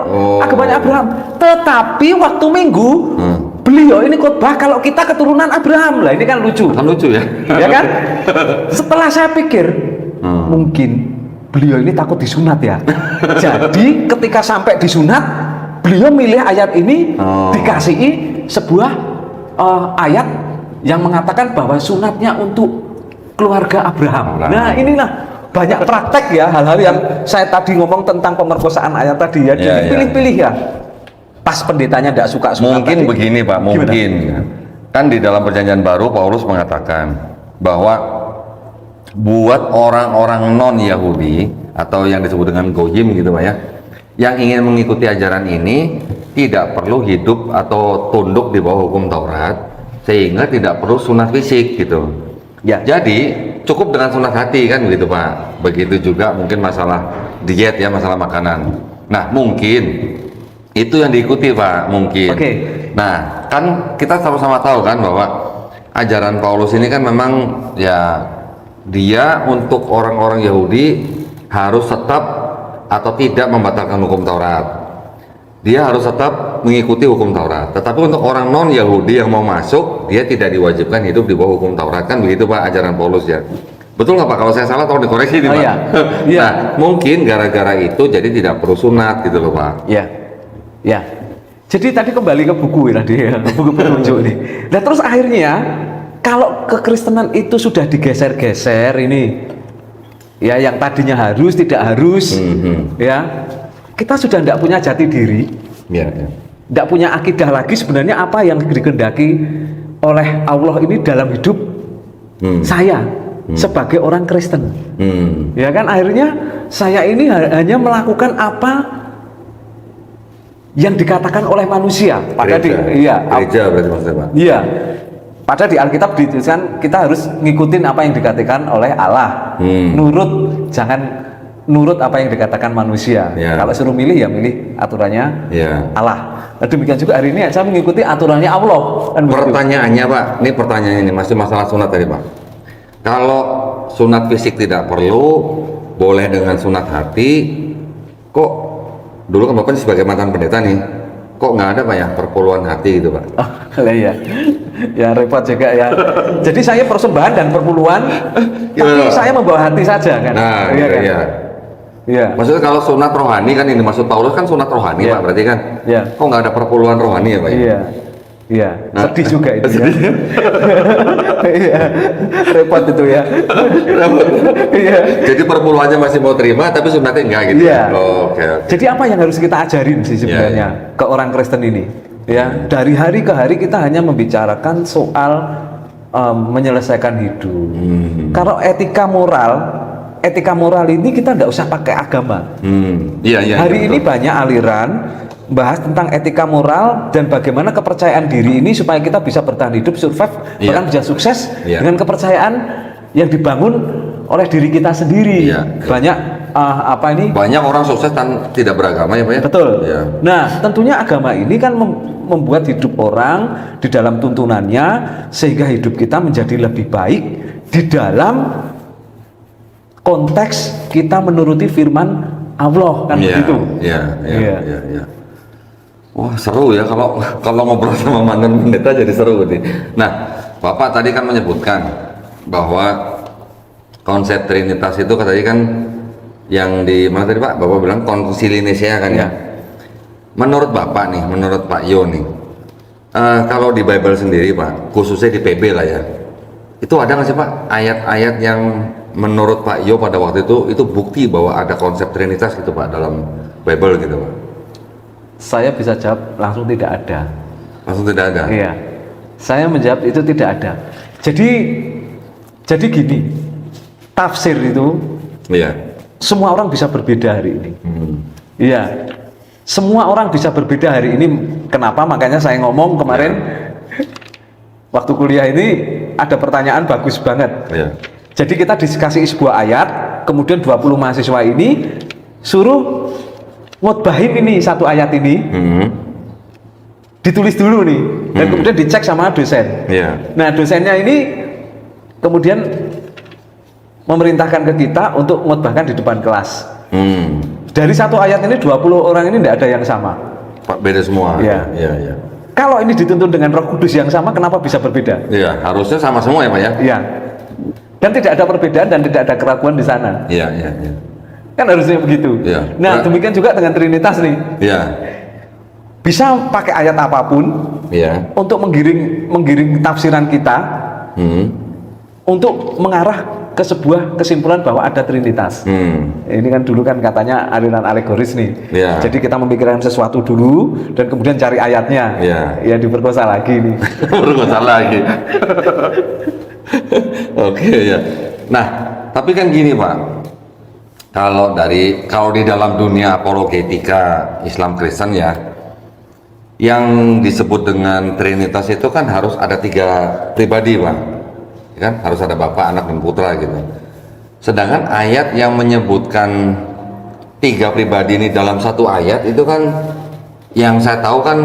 Abraham. Tetapi waktu Minggu beliau ini khotbah kalau kita keturunan Abraham. Lah ini kan lucu. kan lucu ya? Ya kan? Setelah saya pikir mungkin beliau ini takut disunat ya. Jadi ketika sampai disunat, beliau milih ayat ini dikasihi sebuah ayat yang mengatakan bahwa sunatnya untuk keluarga Abraham. Nah inilah banyak praktek ya, hal-hal yang saya tadi ngomong tentang pemerkosaan ayat tadi ya, Ya, dipilih-pilih ya. Pas pendetanya tidak suka-suka. Mungkin tadi. begini, Pak, mungkin. Kan di dalam perjanjian baru Paulus mengatakan bahwa buat orang-orang non-Yahudi atau yang disebut dengan goyim gitu, Pak ya, yang ingin mengikuti ajaran ini tidak perlu hidup atau tunduk di bawah hukum Taurat, sehingga tidak perlu sunat fisik gitu. Ya. Jadi cukup dengan sunat hati kan begitu, Pak. Begitu juga mungkin masalah diet ya, masalah makanan. Nah mungkin itu yang diikuti, Pak, mungkin. Oke. Nah kan kita sama-sama tahu kan bahwa ajaran Paulus ini kan memang ya dia untuk orang-orang Yahudi harus tetap atau tidak membatalkan hukum Taurat. Dia harus tetap mengikuti hukum Taurat. Tetapi untuk orang non-Yahudi yang mau masuk, dia tidak diwajibkan hidup di bawah hukum Taurat. Kan begitu, Pak, ajaran Paulus ya. Betul nggak, Pak? Kalau saya salah tolong dikoreksi nih, Oh, Pak. iya. Iya. Nah, mungkin gara-gara itu jadi tidak perlu sunat gitu loh, Pak. Ya, ya. Jadi tadi kembali ke buku ya, tadi ya, buku petunjuk ini. Nah terus akhirnya kalau kekristenan itu sudah digeser-geser ini, ya yang tadinya harus tidak harus, ya kita sudah tidak punya jati diri, Ya, ya. tidak punya akidah lagi sebenarnya apa yang dikehendaki oleh Allah ini dalam hidup saya sebagai orang Kristen. Ya kan akhirnya saya ini hanya melakukan apa yang dikatakan oleh manusia. Padahal Gereja berarti maksudnya, Pak. iya. Padahal di Alkitab dituliskan kita harus ngikutin apa yang dikatakan oleh Allah. Nurut, jangan nurut apa yang dikatakan manusia. Ya. Kalau suruh milih ya milih aturannya Ya. Allah. Nah, demikian juga hari ini saya mengikuti aturannya Allah. Kan begitu. Pertanyaannya, Pak, ini pertanyaan ini masih masalah sunat tadi, Pak. Kalau sunat fisik tidak perlu, boleh dengan sunat hati, kok dulu kan Bapak sebagai mantan pendeta nih, kok nggak ada, Pak ya, perpuluhan hati gitu, Pak? Oh, lah iya. Ya repot juga ya. Jadi saya persembahan dan perpuluhan, tapi saya membawa hati saja kan. Nah, iya kan? iya. Iya. Maksudnya kalau sunat rohani kan ini maksud Paulus kan sunat rohani, Iya. Pak, berarti kan? Iya. Kok nggak ada perpuluhan rohani ya, Pak? Iya. Iya, Nah, sedih juga itu ya. Iya. Repot itu ya. Iya. Jadi perpuluhannya masih mau terima, tapi sunatnya enggak gitu. Iya. Oh, oke. Jadi apa yang harus kita ajarin sih sebenarnya ke orang Kristen ini? Ya, dari hari ke hari kita hanya membicarakan soal menyelesaikan hidup. Kalau etika moral ini kita tidak usah pakai agama. Iya, iya. Hari iya, ini betul. banyak aliran bahas tentang etika moral dan bagaimana kepercayaan diri ini supaya kita bisa bertahan hidup, survive, Iya. bahkan bisa sukses Iya. dengan kepercayaan yang dibangun oleh diri kita sendiri. Iya. Banyak Banyak orang sukses tidak beragama ya, Pak ya? betul. Iya. Nah, tentunya agama ini kan membuat hidup orang di dalam tuntunannya sehingga hidup kita menjadi lebih baik di dalam konteks kita menuruti firman Allah kan Iya, begitu. Iya, iya, Iya. iya, iya. Wah, seru ya kalau ngobrol sama mantan pendeta jadi seru nih. Nah, Bapak tadi kan menyebutkan bahwa konsep Trinitas itu katanya kan yang di mana tadi Pak? Bapak bilang Konsili Nisea kan ya. Menurut Bapak nih, menurut Pak Yo nih, kalau di Bible sendiri Pak, khususnya di PB lah ya, itu ada nggak sih Pak ayat-ayat yang menurut Pak Yo pada waktu itu bukti bahwa ada konsep Trinitas gitu Pak dalam Bible gitu Pak? Saya bisa jawab langsung tidak ada. Langsung tidak ada? Iya, saya menjawab itu tidak ada. Jadi gini, tafsir itu Iya. semua orang bisa berbeda hari ini. Iya, semua orang bisa berbeda hari ini. Kenapa? Makanya saya ngomong kemarin waktu kuliah ini ada pertanyaan bagus banget. Iya. Jadi kita dikasih sebuah ayat, kemudian 20 mahasiswa ini suruh ngutbahin ini satu ayat ini, ditulis dulu nih, dan kemudian dicek sama dosen. Iya. Nah dosennya ini kemudian memerintahkan ke kita untuk ngutbahkan di depan kelas. Dari satu ayat ini 20 orang ini tidak ada yang sama. Pak, beda semua. Iya. Iya, iya. Kalau ini dituntun dengan Roh Kudus yang sama, kenapa bisa berbeda? Iya, harusnya sama semua ya Pak ya? Iya. Dan tidak ada perbedaan dan tidak ada keraguan di sana. Iya, iya, iya. Kan harusnya begitu. Iya. Nah, demikian juga dengan Trinitas nih. Iya. Bisa pakai ayat apapun Iya. untuk menggiring tafsiran kita untuk mengarah ke sebuah kesimpulan bahwa ada Trinitas. Ini kan dulu kan katanya aliran alegoris nih. Iya. Jadi kita memikirkan sesuatu dulu dan kemudian cari ayatnya. Iya. Ya diperkosa lagi nih. Berkosa lagi. Oke ya. Nah, tapi kan gini Pak. Kalau di dalam dunia apologetika Islam Kristen ya, yang disebut dengan Trinitas itu kan harus ada 3 pribadi Pak. Ya kan? Harus ada Bapa, Anak, dan Putra gitu. Sedangkan ayat yang menyebutkan 3 pribadi ini dalam satu ayat itu kan yang saya tahu kan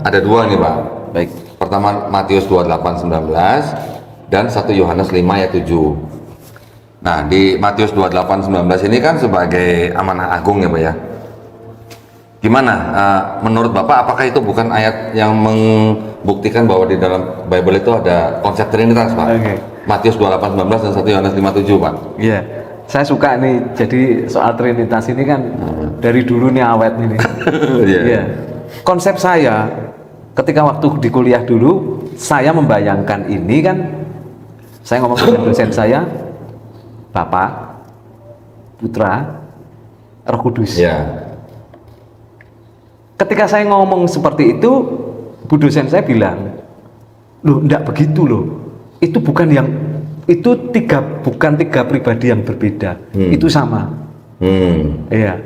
ada 2 nih Pak. Baik. Pertama Matius 28:19 dan 1 Yohanes 5 ayat 7. Nah, di Matius 28:19 ini kan sebagai amanah agung ya Pak ya. Gimana menurut Bapak, apakah itu bukan ayat yang membuktikan bahwa di dalam Bible itu ada konsep Trinitas Pak? Oke. Matius 28:19 dan 1 Yohanes 5:7 Pak. Iya. Saya suka nih, jadi soal Trinitas ini kan dari dulu nih awet nih. Iya. Iya. Konsep saya ketika waktu di kuliah dulu, saya membayangkan ini kan, saya ngomong dengan dosen saya, Bapa, Putra, Roh Kudus. Iya. Ketika saya ngomong seperti itu, Bu dosen saya bilang, loh, enggak begitu loh. Itu bukan bukan tiga pribadi yang berbeda. Itu sama. Iya.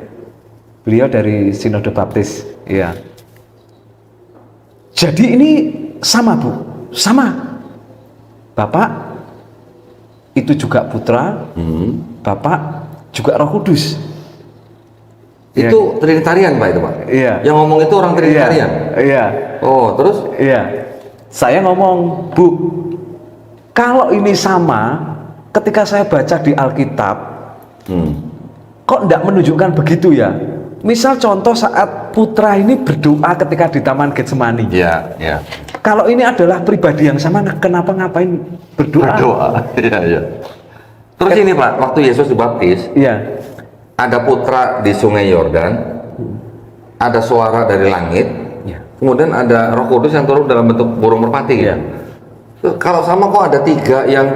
Beliau dari Sinode Baptis. Iya. Jadi ini sama Bu, sama. Bapak itu juga Putra, Bapak juga Roh Kudus. Itu Trinitarian Pak itu Pak? Iya. Yang ngomong itu orang Trinitarian? Iya. Oh, terus? Iya. Saya ngomong, Bu, kalau ini sama, ketika saya baca di Alkitab, kok enggak menunjukkan begitu ya? Misal contoh saat Putra ini berdoa ketika di Taman Getsemani. Iya, iya. Kalau ini adalah pribadi yang sama, kenapa ngapain berdoa? Berdoa. Iya, iya. Terus ini Pak, waktu Yesus dibaptis, Iya. ada putra di Sungai Yordan, ada suara dari langit, Iya. kemudian ada Roh Kudus yang turun dalam bentuk burung merpati. Iya. Terus kalau sama kok ada 3 yang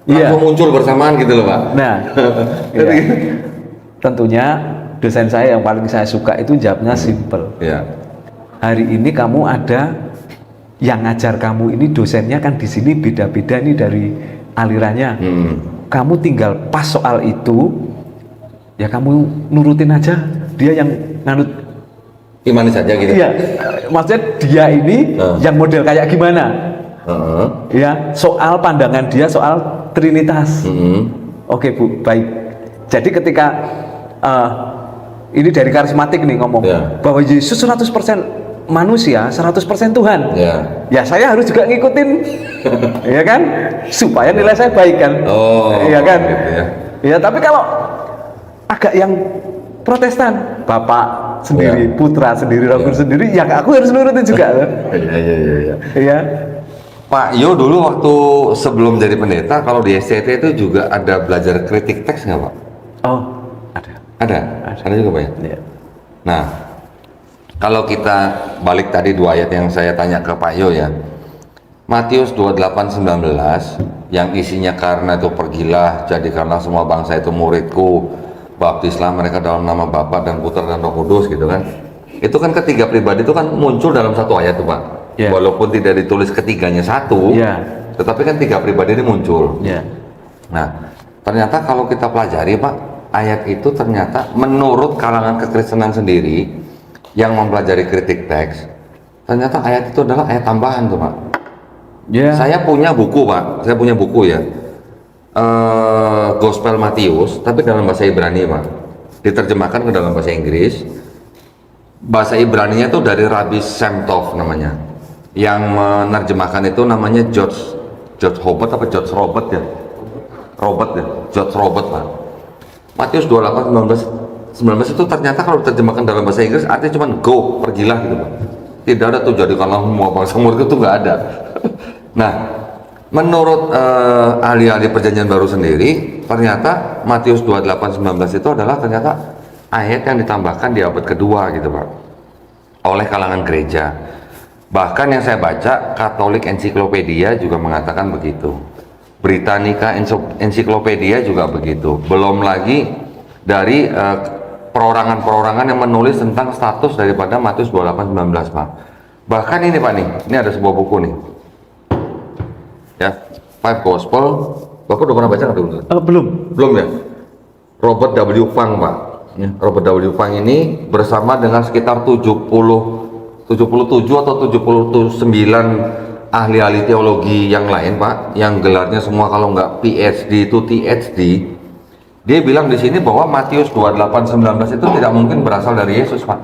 Iya. langsung muncul bersamaan gitu loh Pak. Nah, iya. Tentunya dosen saya yang paling saya suka itu jawabnya simple. Iya. Hari ini kamu ada yang ngajar kamu ini dosennya kan di sini beda-beda nih dari alirannya. Kamu tinggal pas soal itu, ya kamu nurutin aja. Dia yang nganut Imani saja gitu. Iya, maksudnya dia ini yang model kayak gimana? Ya, soal pandangan dia soal Trinitas. Oke Bu, baik. Jadi ketika ini dari karismatik nih ngomong bahwa Yesus 100% manusia, 100% Tuhan. Ya saya harus juga ngikutin, ya kan? Supaya nilai saya baik kan? Iya kan? Gitu ya. Ya, tapi kalau agak yang Protestan, Bapak sendiri, Putra sendiri, Roh Kudus sendiri, ya aku harus nurutin juga. Iya. Iya. Pak Yo dulu waktu sebelum jadi pendeta, kalau di SCT itu juga ada belajar kritik teks nggak Pak? Oh, ada. Ada? Ada juga Pak ya? Iya. Nah, kalau kita balik tadi 2 ayat yang saya tanya ke Pak Yo ya, Matius 28:19 yang isinya karena itu pergilah, jadikanlah semua bangsa itu muridku, baptislah mereka dalam nama Bapa dan Putra dan Roh Kudus gitu kan. Itu kan ketiga pribadi itu kan muncul dalam 1 ayat tuh Pak. Yeah. Walaupun tidak ditulis ketiganya satu, Yeah. tetapi kan 3 pribadi ini muncul. Ya. Nah, ternyata kalau kita pelajari Pak, ayat itu ternyata menurut kalangan kekristenan sendiri yang mempelajari kritik teks, ternyata ayat itu adalah ayat tambahan tuh Pak. Ya. Saya punya buku Pak, saya punya buku ya, Gospel Matius, tapi dalam bahasa Ibrani Pak, diterjemahkan ke dalam bahasa Inggris. Bahasa Ibraninya itu dari Rabbi Shem Tov namanya, yang menerjemahkan itu namanya George Robert apa George Robert ya? George Robert Pak. Matius 28:19 itu ternyata kalau diterjemahkan dalam bahasa Inggris artinya cuma go, pergilah gitu Pak. Tidak ada tuh jadikanlah semua bangsa murid, itu nggak ada. Nah, menurut ahli-ahli perjanjian baru sendiri, ternyata Matius 28:19 itu adalah ternyata ayat yang ditambahkan di abad kedua gitu Pak, oleh kalangan gereja. Bahkan yang saya baca, Katolik Ensiklopedia juga mengatakan begitu, Britannica Ensiklopedia juga begitu. Belum lagi dari perorangan-perorangan yang menulis tentang status daripada Matius 28:19 Pak. Bahkan ini Pak nih, ini ada sebuah buku nih ya, Five Gospel. Bapak udah pernah baca nggak dulu? Belum. Ya. Robert W. Fang Pak ya. Robert W. Fang ini bersama dengan sekitar 77 atau 79 ahli-ahli teologi yang lain Pak, yang gelarnya semua kalau nggak PhD itu THD. Dia bilang di sini bahwa Matius 28:19 itu tidak mungkin berasal dari Yesus Pak.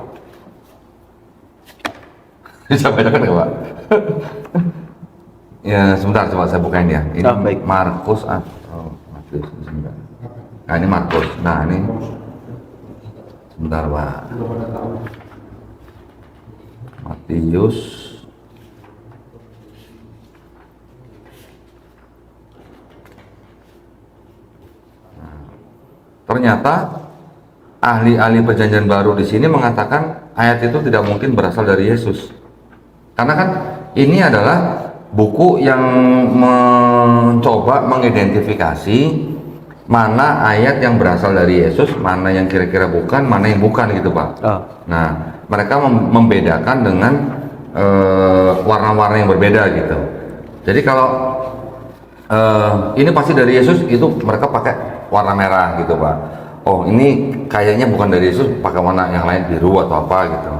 Bisa bacakan nggak Pak? Ya sebentar, coba saya bukain ya. Ini baik. Markus Matius sebentar. Nah ini Markus. Nah ini sebentar Pak. Matius ternyata ahli-ahli perjanjian baru di sini mengatakan ayat itu tidak mungkin berasal dari Yesus. Karena kan ini adalah buku yang mencoba mengidentifikasi mana ayat yang berasal dari Yesus, mana yang kira-kira bukan, mana yang bukan gitu Pak. Nah, mereka membedakan dengan warna-warna yang berbeda gitu. Jadi kalau ini pasti dari Yesus, itu mereka pakai warna merah gitu Pak. Oh ini kayaknya bukan dari Yesus, pakai warna yang lain, biru atau apa gitu.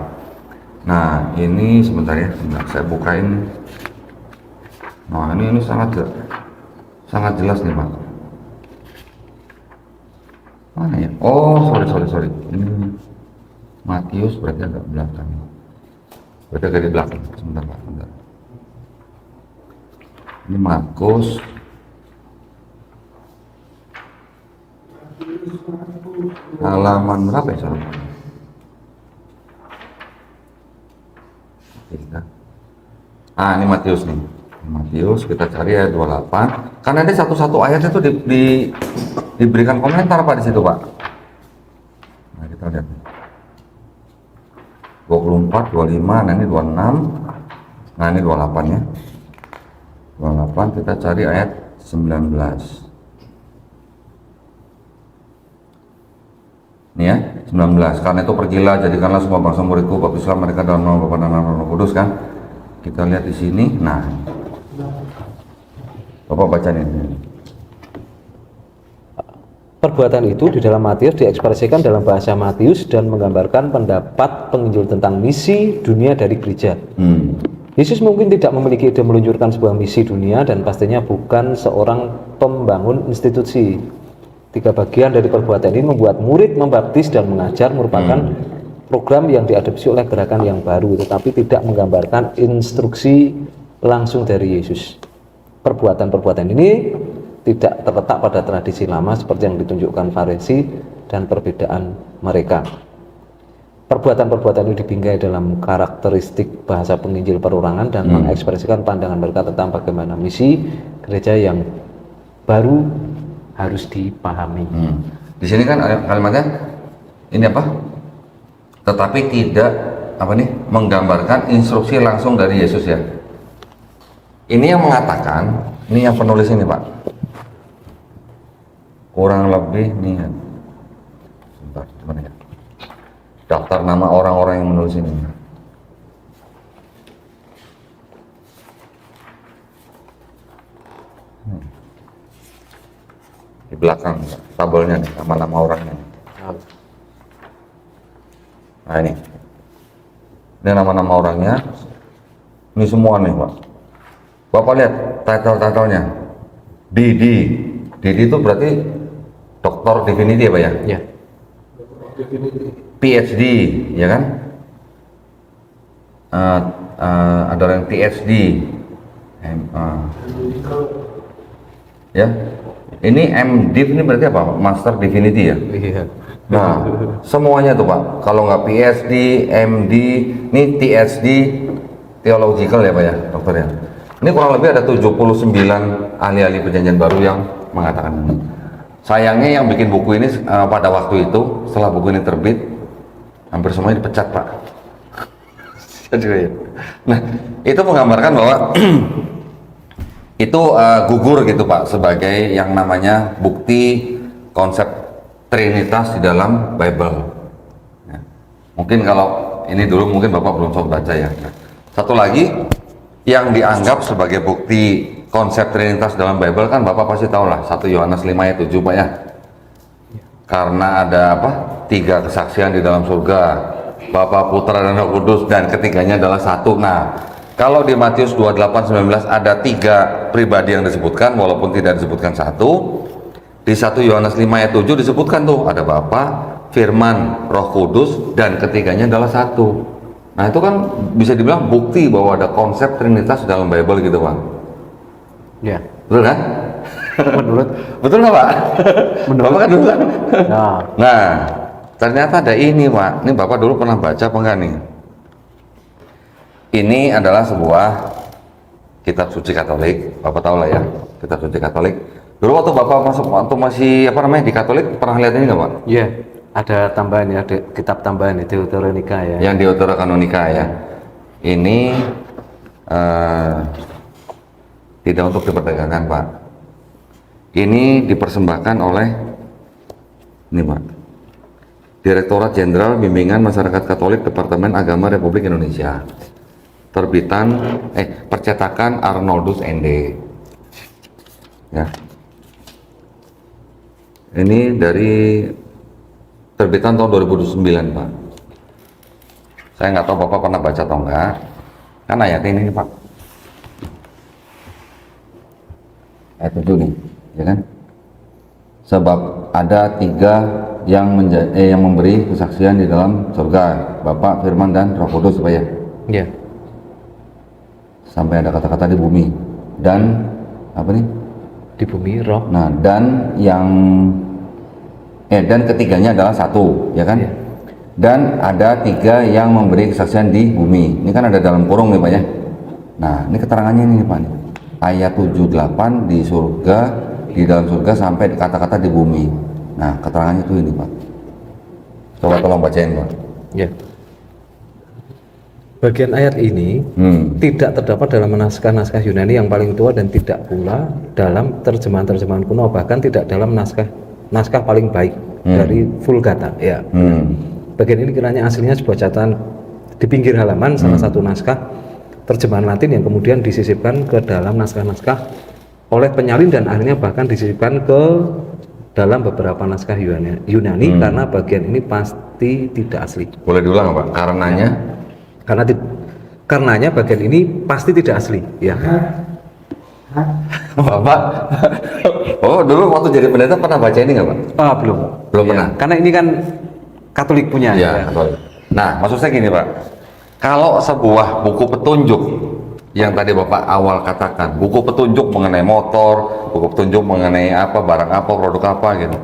Nah ini sebentar ya, saya bukain. Nah ini sangat jelas nih Pak. Mana ya? Oh sorry. Ini Matius berarti agak belakang. Berarti agak di belakang. Sebentar Pak. Sebentar. Ini Markus. Halaman berapa ya soalnya? Ini Matius nih. Matius kita cari ayat 28. Karena ada satu-satu ayat itu diberikan komentar Pak di situ Pak. Nah kita lihat. 24, 25, nah ini 26. Nah ini 28 ya. 28 kita cari ayat 19. Ini ya, 19. Karena itu pergilah, jadikanlah semua bangsa muridku, baptislah mereka dalam nama Bapa dan Roh Kudus kan. Kita lihat di sini. Nah, Bapak baca ini. Perbuatan itu di dalam Matius diekspresikan dalam bahasa Matius dan menggambarkan pendapat penginjil tentang misi dunia dari gereja. Yesus mungkin tidak memiliki ide meluncurkan sebuah misi dunia dan pastinya bukan seorang pembangun institusi. 3 bagian dari perbuatan ini membuat murid, membaptis, dan mengajar merupakan program yang diadopsi oleh gerakan yang baru, tetapi tidak menggambarkan instruksi langsung dari Yesus. Perbuatan-perbuatan ini tidak terletak pada tradisi lama seperti yang ditunjukkan Farisi dan perbedaan mereka. perbuatan-perbuatan itu dibingkai dalam karakteristik bahasa penginjil perorangan dan mengekspresikan pandangan mereka tentang bagaimana misi gereja yang baru harus dipahami. Di sini kan kalimatnya ini apa? Tetapi tidak apa nih menggambarkan instruksi langsung dari Yesus ya. Ini yang mengatakan, ini yang penulis ini Pak. Kurang lebih nih. Sebentar, gimana ya? Daftar nama orang-orang yang menulis ini. Di belakang tabelnya nih, nama-nama orangnya. Nah ini nama-nama orangnya. Ini semua nih Pak. Bapak lihat title-titlenya. Didi itu berarti doktor divinity ya Pak ya? Ya. PhD, ya kan? Ada yang PhD, ya. Ini MDiv ini berarti apa? Master Divinity ya? Iya. Nah, semuanya tuh Pak. Kalau nggak PhD, MD, ini THD, Theological ya Pak ya, dokter ya. Ini kurang lebih ada 79 ahli-ahli perjanjian baru yang mengatakan ini. Sayangnya yang bikin buku ini pada waktu itu, setelah buku ini terbit, hampir semuanya dipecat Pak. Nah, itu menggambarkan bahwa itu gugur gitu Pak sebagai yang namanya bukti konsep Trinitas di dalam Bible. Ya. Mungkin kalau ini dulu mungkin Bapak belum sempat baca ya. Nah, satu lagi yang dianggap sebagai bukti konsep Trinitas dalam Bible kan Bapak pasti tahu lah 1 Yohanes 5 ayat 7 Pak ya. Karena ada apa? 3 kesaksian di dalam surga, Bapa, Putra, dan Roh Kudus, dan ketiganya adalah satu. Nah, kalau di Matius 28:19 ada 3 pribadi yang disebutkan walaupun tidak disebutkan satu. Di 1 Yohanes 5 ayat 7 disebutkan tuh ada Bapa, Firman, Roh Kudus, dan ketiganya adalah satu. Nah, itu kan bisa dibilang bukti bahwa ada konsep Trinitas dalam Bible gitu Pak. Ya. Betul kan? Menurut Betul nggak Pak? Bapak kan dulu kan? Nah, Nah, ternyata ada ini Pak. Ini Bapak dulu pernah baca apa enggak nih? Ini adalah sebuah kitab suci Katolik. Bapak tahu lah ya, kitab suci Katolik. Dulu waktu Bapak masih apa namanya di Katolik pernah lihat ini nggak Pak? ya, ada tambahan ya, ada kitab tambahan itu Deuteronika ya. Yang di Deuterokanonika ya. Ini tidak untuk diperdagangkan Pak. Ini dipersembahkan oleh ini Pak, Direktorat Jenderal Bimbingan Masyarakat Katolik Departemen Agama Republik Indonesia. Terbitan percetakan Arnoldus ND. Ya. Ini dari terbitan tahun 2009 Pak. Saya nggak tahu Bapak pernah baca atau enggak. Kan ayat ini Pak. Ayat 7 nih, ya kan? Sebab ada 3 yang memberi kesaksian di dalam surga, Bapa, Firman, dan Roh Kudus Pak ya. Ya. Sampai ada kata-kata di bumi dan apa nih? Di bumi roh. Nah, dan yang dan ketiganya adalah satu, ya kan? Ya. Dan ada 3 yang memberi kesaksian di bumi. Ini kan ada dalam kurung nih Pak ya. Nah, ini keterangannya ini Pak nih. Ayat 78 di surga, di dalam surga sampai kata-kata di bumi. Nah, keterangannya itu ini Pak. Coba tolong bacain Pak. Ya. Bagian ayat ini tidak terdapat dalam naskah-naskah Yunani yang paling tua dan tidak pula dalam terjemahan-terjemahan kuno, bahkan tidak dalam naskah paling baik dari Vulgata. Ya. Bagian ini kiranya aslinya sebuah catatan di pinggir halaman salah satu naskah terjemahan Latin yang kemudian disisipkan ke dalam naskah-naskah oleh penyalin dan akhirnya bahkan disisipkan ke dalam beberapa naskah Yunani karena bagian ini pasti tidak asli. Boleh diulang Pak? Karenanya Karenanya bagian ini pasti tidak asli, ya. Bapak, oh dulu waktu jadi pendeta pernah baca ini nggak Pak? Belum. Belum pernah. Karena ini kan Katolik punya. Ya, Katolik. Nah, maksud saya gini Pak, kalau sebuah buku petunjuk yang tadi Bapak awal katakan, buku petunjuk mengenai motor, buku petunjuk mengenai apa, barang apa, produk apa gitu,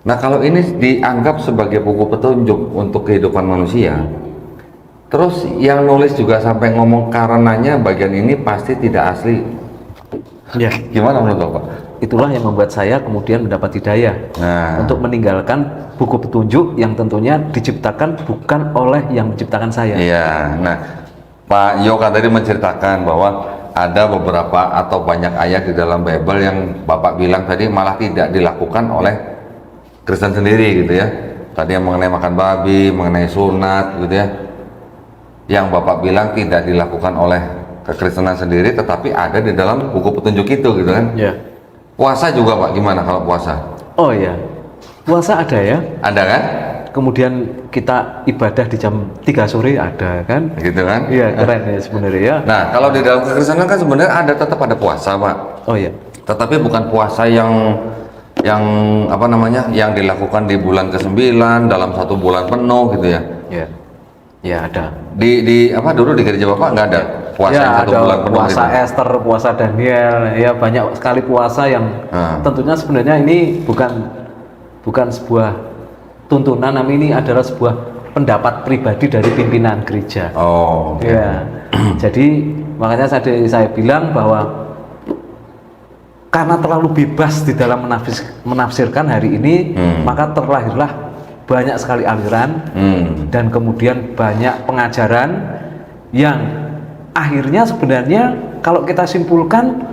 Nah, kalau ini dianggap sebagai buku petunjuk untuk kehidupan manusia, terus yang nulis juga sampai ngomong karenanya bagian ini pasti tidak asli. Ya. Gimana menurut Bapak? Itulah yang membuat saya kemudian mendapat hidayah Nah, untuk meninggalkan buku petunjuk yang tentunya diciptakan bukan oleh yang menciptakan saya. iya. Nah, Pak Yo kan tadi menceritakan bahwa ada beberapa atau banyak ayat di dalam Bible yang Bapak bilang tadi malah tidak dilakukan oleh Kristen sendiri gitu ya. Tadi yang mengenai makan babi, mengenai sunat gitu ya. Yang Bapak bilang tidak dilakukan oleh kekristenan sendiri tetapi ada di dalam buku petunjuk itu gitu kan. Ya. Puasa juga Pak, gimana kalau puasa? Oh ya, puasa ada ya. Ada kan? Kemudian kita ibadah di jam 3 sore ada kan? Gitu kan? Iya, keren ya sebenarnya ya. Nah, kalau di dalam kekristenan kan sebenarnya ada tetap ada puasa Pak. Oh ya. Tetapi bukan puasa yang apa namanya, yang dilakukan di bulan ke-9 dalam 1 bulan penuh gitu ya. Ya. Ya ada. Di apa dulu di gereja Bapak nggak ada puasa Ya, yang 1 ada bulan penuh puasa gitu. Esther, puasa Daniel, ya banyak sekali puasa yang tentunya sebenarnya ini bukan sebuah tuntunan, namun ini adalah sebuah pendapat pribadi dari pimpinan gereja. Oh, oke. Ya, jadi makanya saya bilang bahwa karena terlalu bebas di dalam menafsirkan hari ini, maka terlahirlah banyak sekali aliran dan kemudian banyak pengajaran yang akhirnya sebenarnya kalau kita simpulkan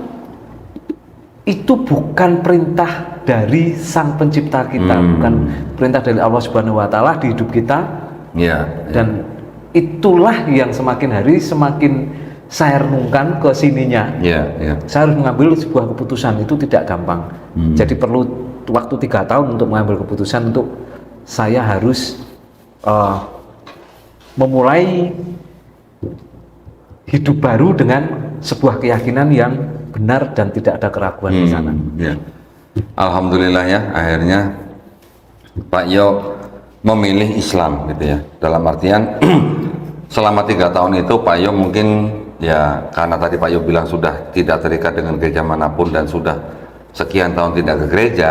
itu bukan perintah dari Sang Pencipta kita, bukan perintah dari Allah Subhanahu wa taala di hidup kita. Iya. Dan itulah yang semakin hari semakin saya renungkan ke sininya. Iya, iya. Saya harus mengambil sebuah keputusan itu tidak gampang. Jadi perlu waktu 3 tahun untuk mengambil keputusan untuk saya harus memulai hidup baru dengan sebuah keyakinan yang benar dan tidak ada keraguan di sana. Ya. Alhamdulillah ya, akhirnya Pak Yo memilih Islam gitu ya. Dalam artian selama 3 tahun itu Pak Yo mungkin ya karena tadi Pak Yo bilang sudah tidak terikat dengan gereja manapun dan sudah sekian tahun tidak ke gereja.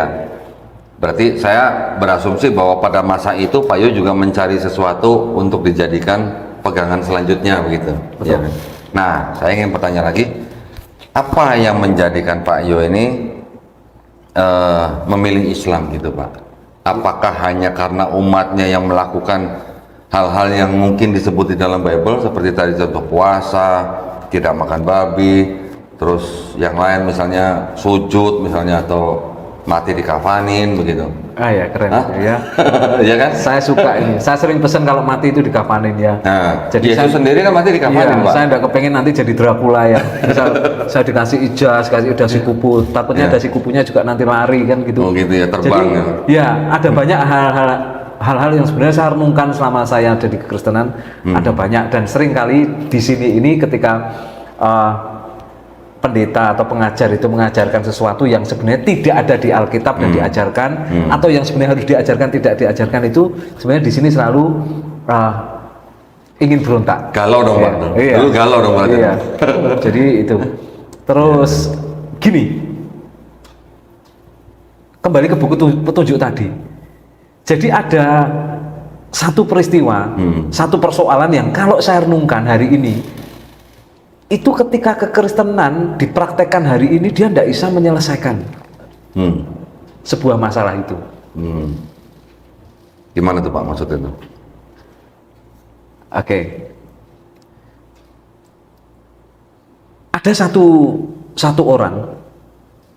Berarti saya berasumsi bahwa pada masa itu Pak Yo juga mencari sesuatu untuk dijadikan pegangan selanjutnya begitu. Betul. Ya. Nah, saya ingin bertanya lagi, apa yang menjadikan Pak Yo ini memilih Islam gitu Pak? Apakah hanya karena umatnya yang melakukan hal-hal yang mungkin disebut di dalam Bible seperti tadi contoh puasa, tidak makan babi, terus yang lain misalnya sujud misalnya atau mati dikafanin begitu? Ah ya keren. Hah? Ya. Ya kan? Saya suka ini. Saya sering pesan kalau mati itu dikafanin ya. Nah, Jadi Yesus saya- sendiri kan mati dikafanin Iya, Pak. saya enggak kepengen nanti jadi Dracula ya. Misal saya dikasih ijaz, kasih dasi kupu, takutnya Iya. dasi kupunya juga nanti lari kan gitu. Oh gitu ya, terbang Jadi, ya. ya ada banyak hal-hal yang sebenarnya saya renungkan selama saya ada di kekristenan. Ada banyak dan sering kali di sini ini ketika pendeta atau pengajar itu mengajarkan sesuatu yang sebenarnya tidak ada di Alkitab dan diajarkan, atau yang sebenarnya harus diajarkan tidak diajarkan, itu sebenarnya di sini selalu ingin berontak. Galau dong Pak. Iya. Dulu galau dong Pak. Iya. Jadi itu. Terus gini. Kembali ke buku petunjuk tadi. Jadi ada satu peristiwa, satu persoalan yang kalau saya renungkan hari ini, itu ketika kekristenan dipraktekkan hari ini dia tidak bisa menyelesaikan sebuah masalah itu. Gimana tuh Pak maksudnya itu? Oke. Ada satu orang,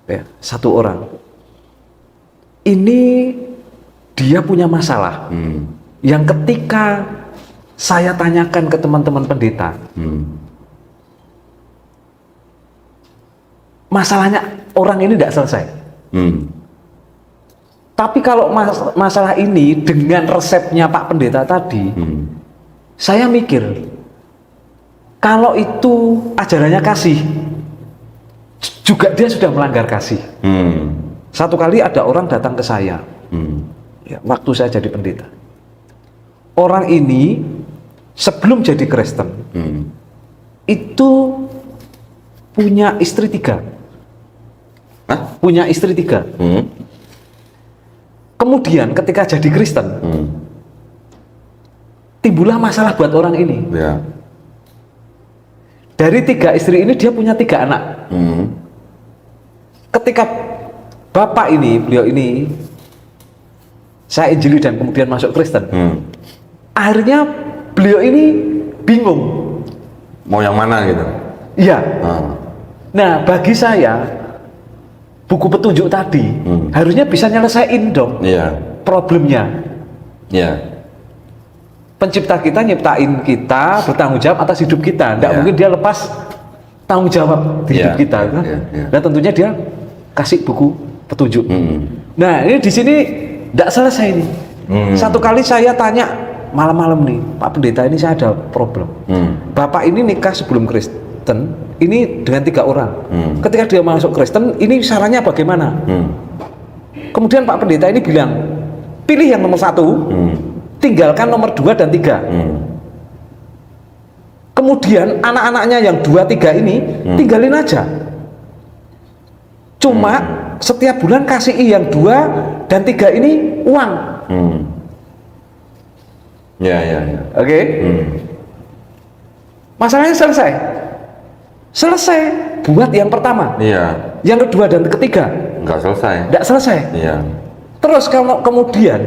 ya, satu orang. Ini dia punya masalah yang ketika saya tanyakan ke teman-teman pendeta, masalahnya orang ini tidak selesai. Tapi kalau masalah ini dengan resepnya Pak Pendeta tadi, saya mikir, kalau itu ajarannya kasih, juga dia sudah melanggar kasih. Satu kali ada orang datang ke saya, ya, waktu saya jadi pendeta. Orang ini sebelum jadi Kristen, itu punya istri 3. Hah? Punya istri 3. Kemudian ketika jadi Kristen, timbullah masalah buat orang ini. Ya. Dari 3 istri ini dia punya 3 anak. Ketika bapak ini, beliau ini, saya injili dan kemudian masuk Kristen. Akhirnya beliau ini bingung. Mau yang mana gitu? Iya. Nah, bagi saya buku petunjuk tadi harusnya bisa nyelesain dong Iya. problemnya. Iya. Pencipta kita nyiptain kita, bertanggung jawab atas hidup kita. Tidak Iya. mungkin dia lepas tanggung jawab di hidup Iya, kita. iya, Kan? iya. Dan tentunya dia kasih buku petunjuk. Nah, ini di sini tidak selesai nih. Satu kali saya tanya malam-malam nih, Pak Pendeta, ini saya ada problem. Bapak ini nikah sebelum Kristen, ini dengan 3 orang. Ketika dia masuk Kristen, ini sarannya bagaimana? Kemudian Pak Pendeta ini bilang, pilih yang nomor 1, tinggalkan nomor 2 dan 3. Kemudian anak-anaknya yang 2, 3 ini tinggalin aja. Cuma setiap bulan kasih yang 2 dan 3 ini uang. Ya, ya, ya. Oke? Masalahnya selesai. Selesai buat yang pertama. Iya. Yang kedua dan ketiga Nggak selesai. tidak selesai. Iya. Terus kalau kemudian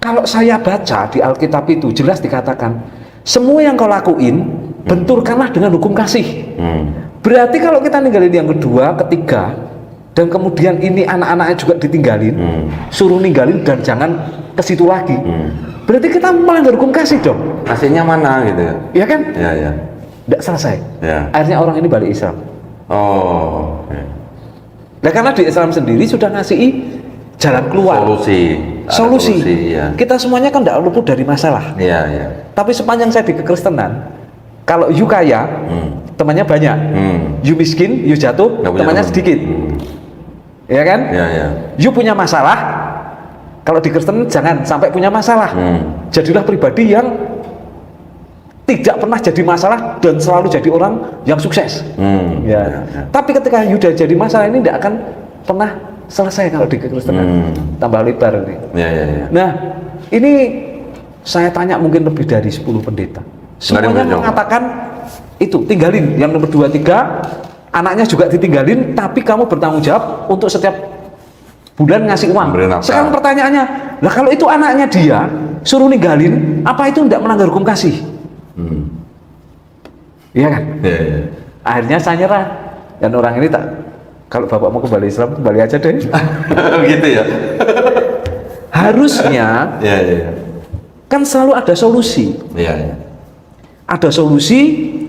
kalau saya baca di Alkitab itu jelas dikatakan semua yang kau lakuin benturkanlah dengan hukum kasih. Berarti kalau kita ninggalin yang kedua, ketiga, dan kemudian ini anak-anaknya juga ditinggalin, suruh ninggalin dan jangan ke situ lagi. Berarti kita melanggar hukum kasih dong. Kasihnya mana gitu ya? Iya kan? Iya, iya. Tidak selesai. Ya. Akhirnya orang ini balik Islam. Oh, oke. Nah, karena di Islam sendiri sudah ngasih jalan keluar. Solusi. Ada Solusi. ya. Kita semuanya kan tidak luput dari masalah. Iya, iya. Tapi sepanjang saya di kekristenan, kalau you kaya, temannya banyak. You miskin, you jatuh, Nggak punya temannya teman. sedikit. Ya kan? Iya, iya. You punya masalah, kalau di Kristen jangan sampai punya masalah. Jadilah pribadi yang tidak pernah jadi masalah dan selalu jadi orang yang sukses. Ya. Tapi ketika you udah jadi masalah ini tidak akan pernah selesai kalau di kekristenan. Tambah lebar ini. Iya, iya, iya. Nah, ini saya tanya mungkin lebih dari 10 pendeta. Semuanya yang jawab. mengatakan itu, tinggalin yang nomor 2, 3, anaknya juga ditinggalin, tapi kamu bertanggung jawab untuk setiap bulan ngasih uang. Memberi nafkah. Sekarang pertanyaannya, lah kalau itu anaknya dia suruh ninggalin, apa itu tidak melanggar hukum kasih? Iya kan? Iya, iya. Akhirnya saya nyerah, dan orang ini tak, kalau bapak mau kembali Islam, kembali aja deh. Gitu ya. Harusnya Iya, iya. kan selalu ada solusi. Iya, iya. Ada solusi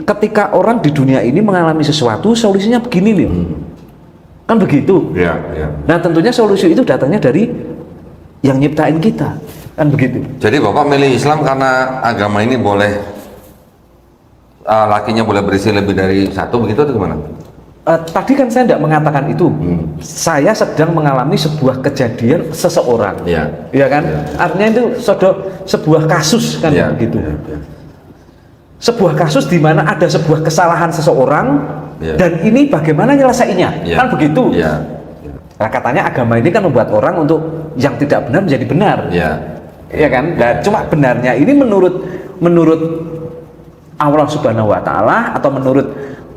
ketika orang di dunia ini mengalami sesuatu, solusinya begini nih. Kan begitu. Iya, iya. Nah, tentunya solusi itu datangnya dari yang nyiptain kita. Kan begitu. Jadi Bapak milih Islam karena agama ini boleh lakinya boleh berisi lebih dari 1 begitu atau gimana? Tadi kan saya tidak mengatakan itu. Saya sedang mengalami sebuah kejadian seseorang. Iya. Iya kan? Artinya itu sebuah kasus kan Iya, begitu. iya, iya. Sebuah kasus di mana ada sebuah kesalahan seseorang, Iya. dan ini bagaimana nyelesainya. Iya. Kan begitu. Iya. Nah, katanya agama ini kan membuat orang untuk yang tidak benar menjadi benar. Iya. Iya kan? Nah, cuma benarnya ini menurut Allah Subhanahu wa taala atau menurut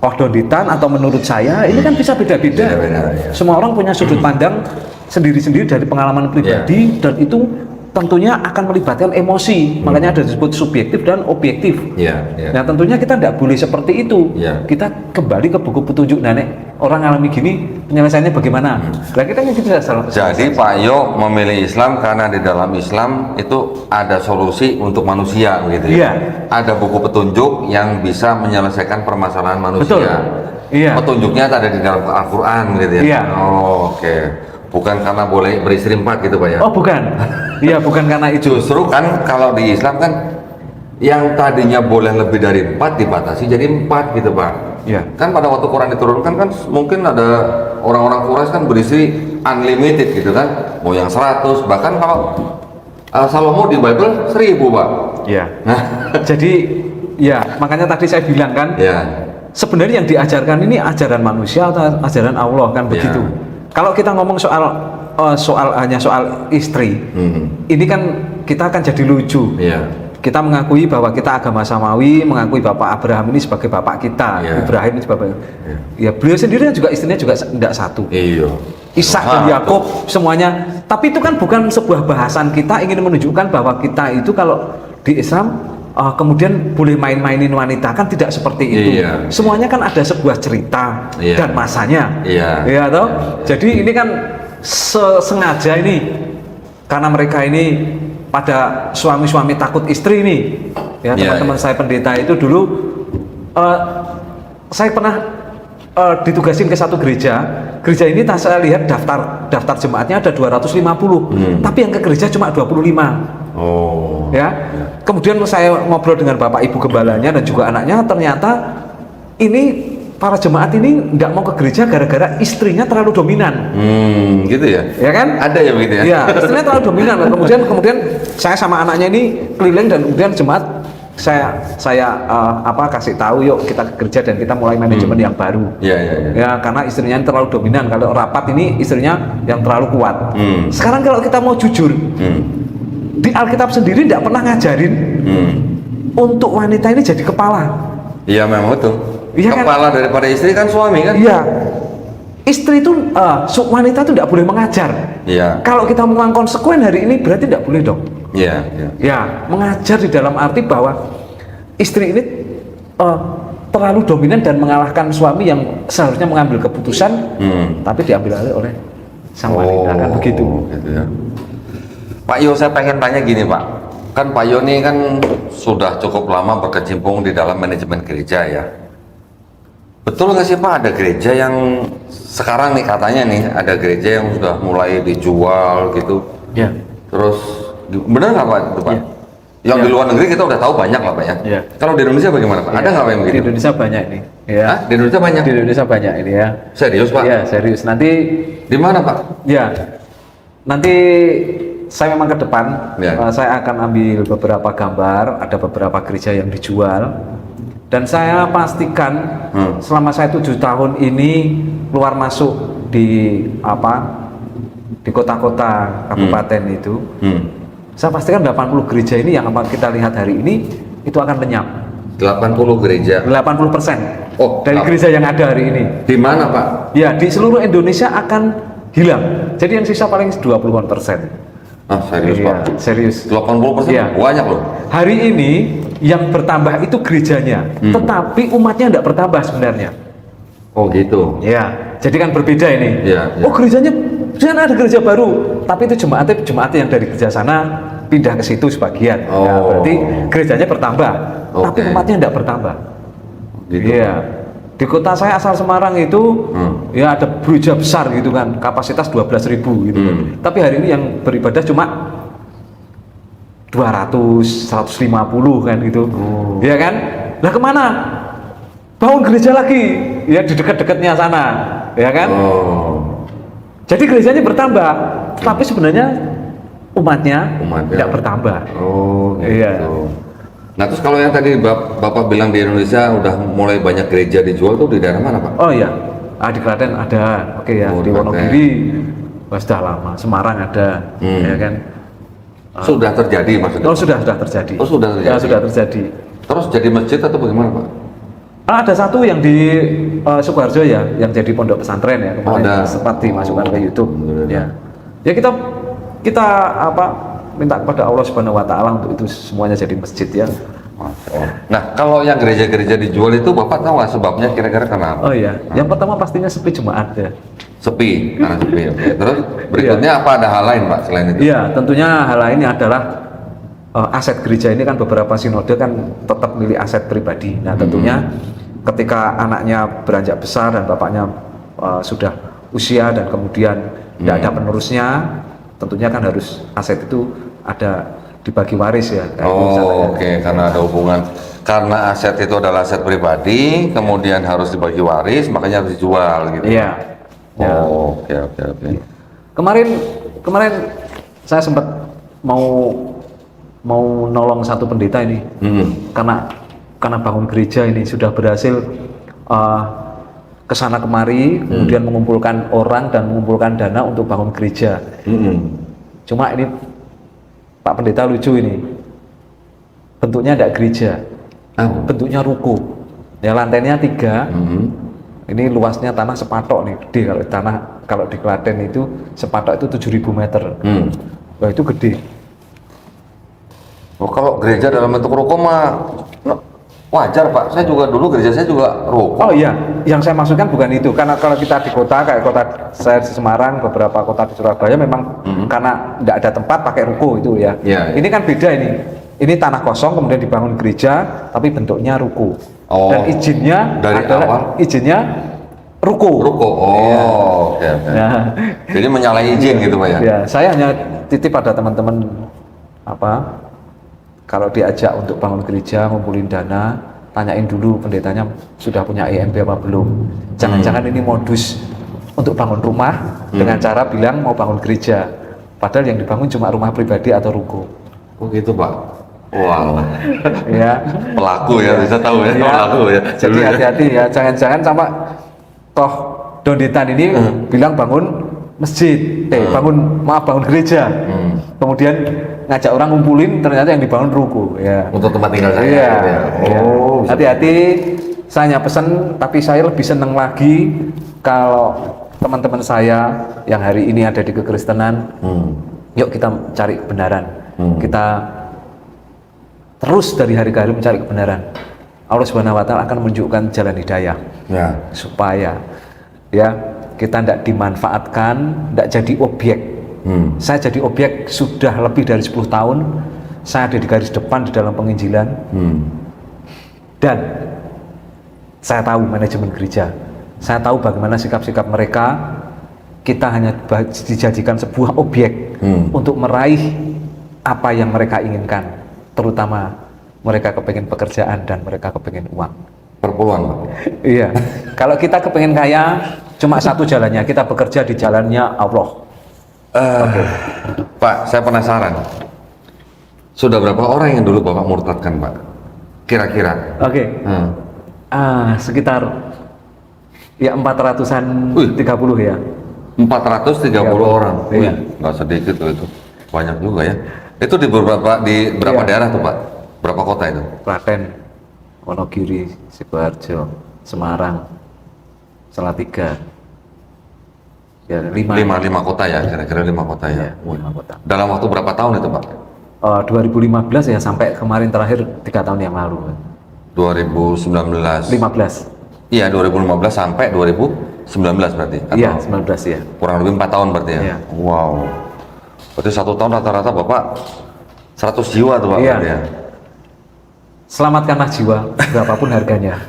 Kodonitan atau menurut saya ini kan bisa beda-beda. Beda-beda, ya. Semua orang punya sudut pandang sendiri-sendiri dari pengalaman pribadi, dan itu tentunya akan melibatkan emosi. Makanya ada disebut subjektif dan objektif. Iya, iya. Nah, tentunya kita tidak boleh seperti itu. Iya. Kita kembali ke buku petunjuk. Nah, Nek, orang alami gini penyelesaiannya bagaimana? Nah, kita yang bisa salah. Jadi Pak Yo memilih Islam karena di dalam Islam itu ada solusi untuk manusia begitu ya. Iya. Ada buku petunjuk yang bisa menyelesaikan permasalahan manusia. Betul. Iya. Petunjuknya ada di dalam Al-Qur'an gitu ya. Iya. Oh, oke. Bukan karena boleh beristri 4 gitu Pak ya. Oh, bukan. Iya, bukan karena itu. Justru kan kalau di Islam kan yang tadinya boleh lebih dari 4 dibatasi jadi 4 gitu Pak. Iya. Kan pada waktu Quran diturunkan kan mungkin ada orang-orang Quraisy kan beristri unlimited gitu kan, mau yang 100, bahkan kalau Salomo di Bible 1000 Pak. Iya. Nah, Jadi, ya makanya tadi saya bilang kan, ya, sebenarnya yang diajarkan ini ajaran manusia atau ajaran Allah kan begitu. Kalau kita ngomong soal hanya soal istri. Ini kan kita akan jadi lucu. Iya. Kita mengakui bahwa kita agama samawi, mengakui Bapak Abraham ini sebagai bapak kita, Iya. Ibrahim ini sebagai ya beliau sendiri juga istrinya juga tidak satu. Iya. Ishak dan Yakub semuanya. Tapi itu kan bukan sebuah bahasan, kita ingin menunjukkan bahwa kita itu kalau di Islam kemudian boleh main-mainin wanita, kan tidak seperti itu. Iya. Semuanya kan ada sebuah cerita Iya. dan masanya. Iya. Ya toh? Jadi ini kan sengaja ini karena mereka ini pada suami-suami takut istri ini. Ya, Iya, teman-teman iya. saya pendeta itu dulu saya pernah ditugasin ke satu gereja. Gereja ini saya lihat daftar jemaatnya ada 250, tapi yang ke gereja cuma 25. Oh. Ya. Kemudian saya ngobrol dengan Bapak Ibu gembalanya dan juga anaknya, ternyata ini para jemaat ini nggak mau ke gereja gara-gara istrinya terlalu dominan. Gitu ya? Ya kan? Ada ya begitu ya? Iya, istrinya terlalu dominan. Kemudian saya sama anaknya ini keliling dan kemudian jemaat saya kasih tahu, yuk kita ke gereja dan kita mulai manajemen yang baru. Iya, iya, iya. Ya, karena istrinya terlalu dominan. Kalau rapat ini istrinya yang terlalu kuat. Sekarang kalau kita mau jujur, di Alkitab sendiri tidak pernah ngajarin untuk wanita ini jadi kepala. Iya, memang betul. Iya kan? Kepala daripada istri kan suami kan? Iya. Istri itu wanita itu tidak boleh mengajar. Iya. Kalau kita mau konsekuen hari ini berarti tidak boleh dong. Iya, iya. Ya, mengajar di dalam arti bahwa istri ini terlalu dominan dan mengalahkan suami yang seharusnya mengambil keputusan, tapi diambil alih oleh sang wanita, kan begitu. Gitu ya. Pak Yo, saya pengen tanya gini Pak, kan Pak Yo ini kan sudah cukup lama berkecimpung di dalam manajemen gereja ya. Betul nggak sih Pak, ada gereja yang sekarang nih katanya nih, ada gereja yang sudah mulai dijual gitu. Ya. Terus benar nggak Pak itu Pak? Ya. Yang Ya. di luar negeri kita udah tahu banyak lah Pak ya. Ya. Kalau di Indonesia bagaimana Pak? Ada nggak Pak yang Di begitu? Indonesia banyak ini. Ya. Hah? Di Indonesia banyak? Di Indonesia banyak ini ya. Serius Pak? Ya, serius. Nanti Di mana Pak? ya. Nanti saya memang ke depan Ya. saya akan ambil beberapa gambar, ada beberapa gereja yang dijual. Dan saya pastikan selama saya 7 tahun ini keluar masuk di di kota-kota kabupaten itu, saya pastikan 80 gereja ini yang kita lihat hari ini itu akan lenyap. 80 gereja. 80% Oh, dari gereja yang ada hari ini. Di mana Pak? Ya, di seluruh Indonesia akan hilang. Jadi yang sisa paling 20%. Ah, serius Iya, Pak? serius. 80% Iya. banyak loh. Hari ini yang bertambah itu gerejanya, tetapi umatnya tidak bertambah sebenarnya. Oh gitu. Ya, jadi kan berbeda ini. Iya, iya. Oh, gerejanya, jangan ada gereja baru, tapi itu jemaat yang dari gereja sana pindah ke situ sebagian. Ya, Oh. berarti gerejanya bertambah, tapi Oke. umatnya tidak bertambah. Gitu. Iya. Di kota saya asal Semarang itu ya ada gereja besar gitu kan, kapasitas 12.000 gitu. Tapi hari ini yang beribadah cuma 200, 150 kan gitu. Ya kan? Lah kemana? Bangun gereja lagi, ya di dekat-dekatnya sana, ya kan? Oh. Jadi gerejanya bertambah, tapi sebenarnya umatnya Umatnya. tidak bertambah. Oh gitu. Iya. Nah terus kalau yang tadi Bapak bilang di Indonesia udah mulai banyak gereja dijual tuh di daerah mana Pak? Oh iya, di Klaten ada, oke ya. Oh, Di di Wonogiri sudah lama, Semarang ada, ya kan? Sudah terjadi maksudnya? Oh sudah terjadi. Oh, sudah terjadi. Ya, sudah terjadi. Terus jadi masjid atau bagaimana Pak? Ada satu yang di Sukoharjo ya, yang jadi pondok pesantren ya kemarin Ada. sempat dimasukkan ke YouTube. Alhamdulillah. Ya kita minta kepada Allah Subhanahu Wa Taala untuk itu semuanya jadi masjid ya. Nah kalau yang gereja-gereja dijual itu Bapak tahu nggak sebabnya kira-kira kenapa? Oh iya, yang pertama pastinya sepi jemaat ya. Sepi, karena sepi. Oke. Terus berikutnya apa ada hal lain Pak selain itu? Iya, tentunya hal lainnya adalah aset gereja ini kan beberapa sinode kan tetap milik aset pribadi. Nah tentunya ketika anaknya beranjak besar dan bapaknya sudah usia dan kemudian tidak ada penerusnya, tentunya kan harus aset itu ada dibagi waris ya. Kayak itu misalnya. Oh oke, karena ada hubungan. Karena aset itu adalah aset pribadi, kemudian harus dibagi waris, makanya harus dijual gitu. Iya. Ya. Oh oke. Kemarin saya sempat mau nolong satu pendeta ini karena bangun gereja ini sudah berhasil kesana kemari, kemudian mengumpulkan orang dan mengumpulkan dana untuk bangun gereja. Cuma ini Pak Pendeta lucu ini, bentuknya tidak gereja, bentuknya ruko. Ya lantainya 3. Ini luasnya tanah sepatok nih, gede. Kalau di Klaten itu sepatok itu 7.000 meter. Wah itu gede. Oh, kalau gereja dalam bentuk ruko mah wajar Pak. Saya juga dulu gereja saya juga ruko. Oh iya, yang saya maksudkan bukan itu. Karena kalau kita di kota kayak kota saya di Semarang, beberapa kota di Surabaya memang karena tidak ada tempat pakai ruko itu ya. Iya, iya. Ini kan beda ini. Ini tanah kosong kemudian dibangun gereja, tapi bentuknya ruko. Oh, dan izinnya dari adalah awal? izinnya ruko. Ruko. Oh, oke. Ya. Jadi menyalahi izin gitu Pak ya? Ya, saya hanya titip pada teman-teman kalau diajak untuk bangun gereja, ngumpulin dana, tanyain dulu pendetanya sudah punya IMB apa belum. Jangan-jangan ini modus untuk bangun rumah dengan cara bilang mau bangun gereja. Padahal yang dibangun cuma rumah pribadi atau ruko. Oh gitu Pak. Wow. Ya. Pelaku ya, bisa tahu ya, pelaku ya. Jadi hati-hati ya, jangan-jangan sama toh Dondetan ini bilang bangun masjid, bangun gereja. Kemudian ngajak orang ngumpulin, ternyata yang dibangun ruko ya. Untuk tempat tinggal saya. Iya. Gitu ya. Oh. Hati-hati, saya hanya pesan, tapi saya lebih senang lagi kalau teman-teman saya yang hari ini ada di kekristenan, yuk kita cari kebenaran. Kita terus dari hari ke hari mencari kebenaran. Allah Subhanahu wa Ta'ala akan menunjukkan jalan hidayah. Ya. Supaya ya kita tidak dimanfaatkan, tidak jadi objek. Saya jadi objek sudah lebih dari 10 tahun. Saya ada di garis depan di dalam penginjilan. Dan saya tahu manajemen gereja. Saya tahu bagaimana sikap-sikap mereka. Kita hanya dijadikan sebuah objek untuk meraih apa yang mereka inginkan. Terutama mereka kepengen pekerjaan dan mereka kepengen uang. Perpuluhan Pak. Iya. Kalau kita kepengen kaya, cuma satu jalannya, kita bekerja di jalannya Allah. Pak, saya penasaran. Sudah berapa orang yang dulu Bapak murtadkan Pak? Kira-kira? Oke. Sekitar ya 400-an 30 ya. 430 orang. Iya. Nggak sedikit tuh itu. Banyak juga ya. Itu di berapa daerah tuh Pak? Berapa kota itu? Klaten, Wonogiri, Sidoarjo, Semarang, Salatiga. Ya, 5 kota ya, kira-kira 5 kota ya. Ya, 5 kota. Dalam waktu berapa tahun itu Pak? 2015 ya, sampai kemarin terakhir 3 tahun yang lalu. 2019. 15. Iya, 2015 sampai 2019 berarti? Iya, Atau 19 ya. kurang lebih 4 tahun berarti ya? Iya. Wow. Berarti 1 tahun rata-rata Bapak 100 jiwa tuh Pak? Iya. Berarti ya? Selamatkanlah jiwa, berapapun harganya.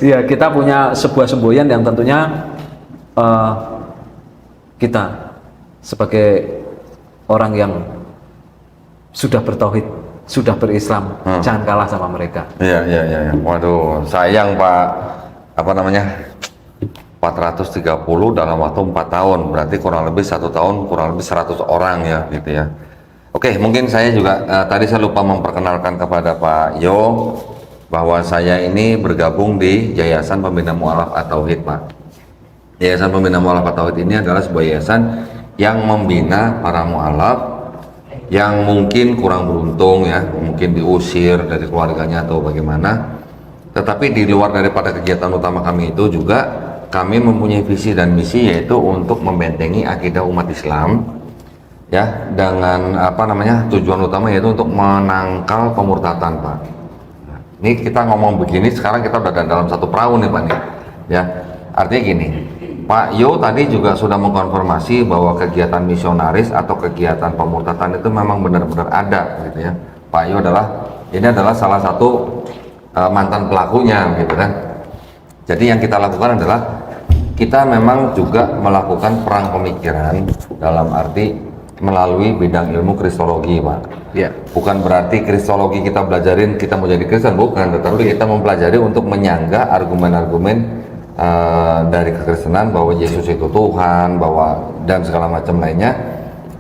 Iya, kita punya sebuah semboyan yang tentunya kita sebagai orang yang sudah bertauhid, sudah berislam, jangan kalah sama mereka. Iya. Waduh, sayang Pak, apa namanya, 430 dalam waktu 4 tahun, berarti kurang lebih 1 tahun, kurang lebih 100 orang ya, gitu ya. Oke, mungkin saya juga, tadi saya lupa memperkenalkan kepada Pak Yo, bahwa saya ini bergabung di Yayasan Pembina Mu'alaf At-Tauhid Pak. Yayasan Pembina Mu'alaf At-Tauhid ini adalah sebuah yayasan yang membina para mu'alaf yang mungkin kurang beruntung ya, mungkin diusir dari keluarganya atau bagaimana. Tetapi di luar daripada kegiatan utama kami itu juga kami mempunyai visi dan misi, yaitu untuk membentengi akidah umat Islam ya, dengan apa namanya, tujuan utama yaitu untuk menangkal pemurtatan Pak. Ini kita ngomong begini, sekarang kita udah dalam satu perahu nih Pak nih ya. Artinya gini, Pak Yo tadi juga sudah mengkonfirmasi bahwa kegiatan misionaris atau kegiatan pemurtatan itu memang benar-benar ada gitu ya. Pak Yo ini adalah salah satu mantan pelakunya gitu kan. Jadi yang kita lakukan adalah kita memang juga melakukan perang pemikiran dalam arti melalui bidang ilmu kristologi Pak. Ya. Bukan berarti kristologi kita belajarin kita mau jadi Kristen, bukan, tetapi kita mempelajari untuk menyangga argumen-argumen dari kekristenan bahwa Yesus itu Tuhan, bahwa dan segala macam lainnya.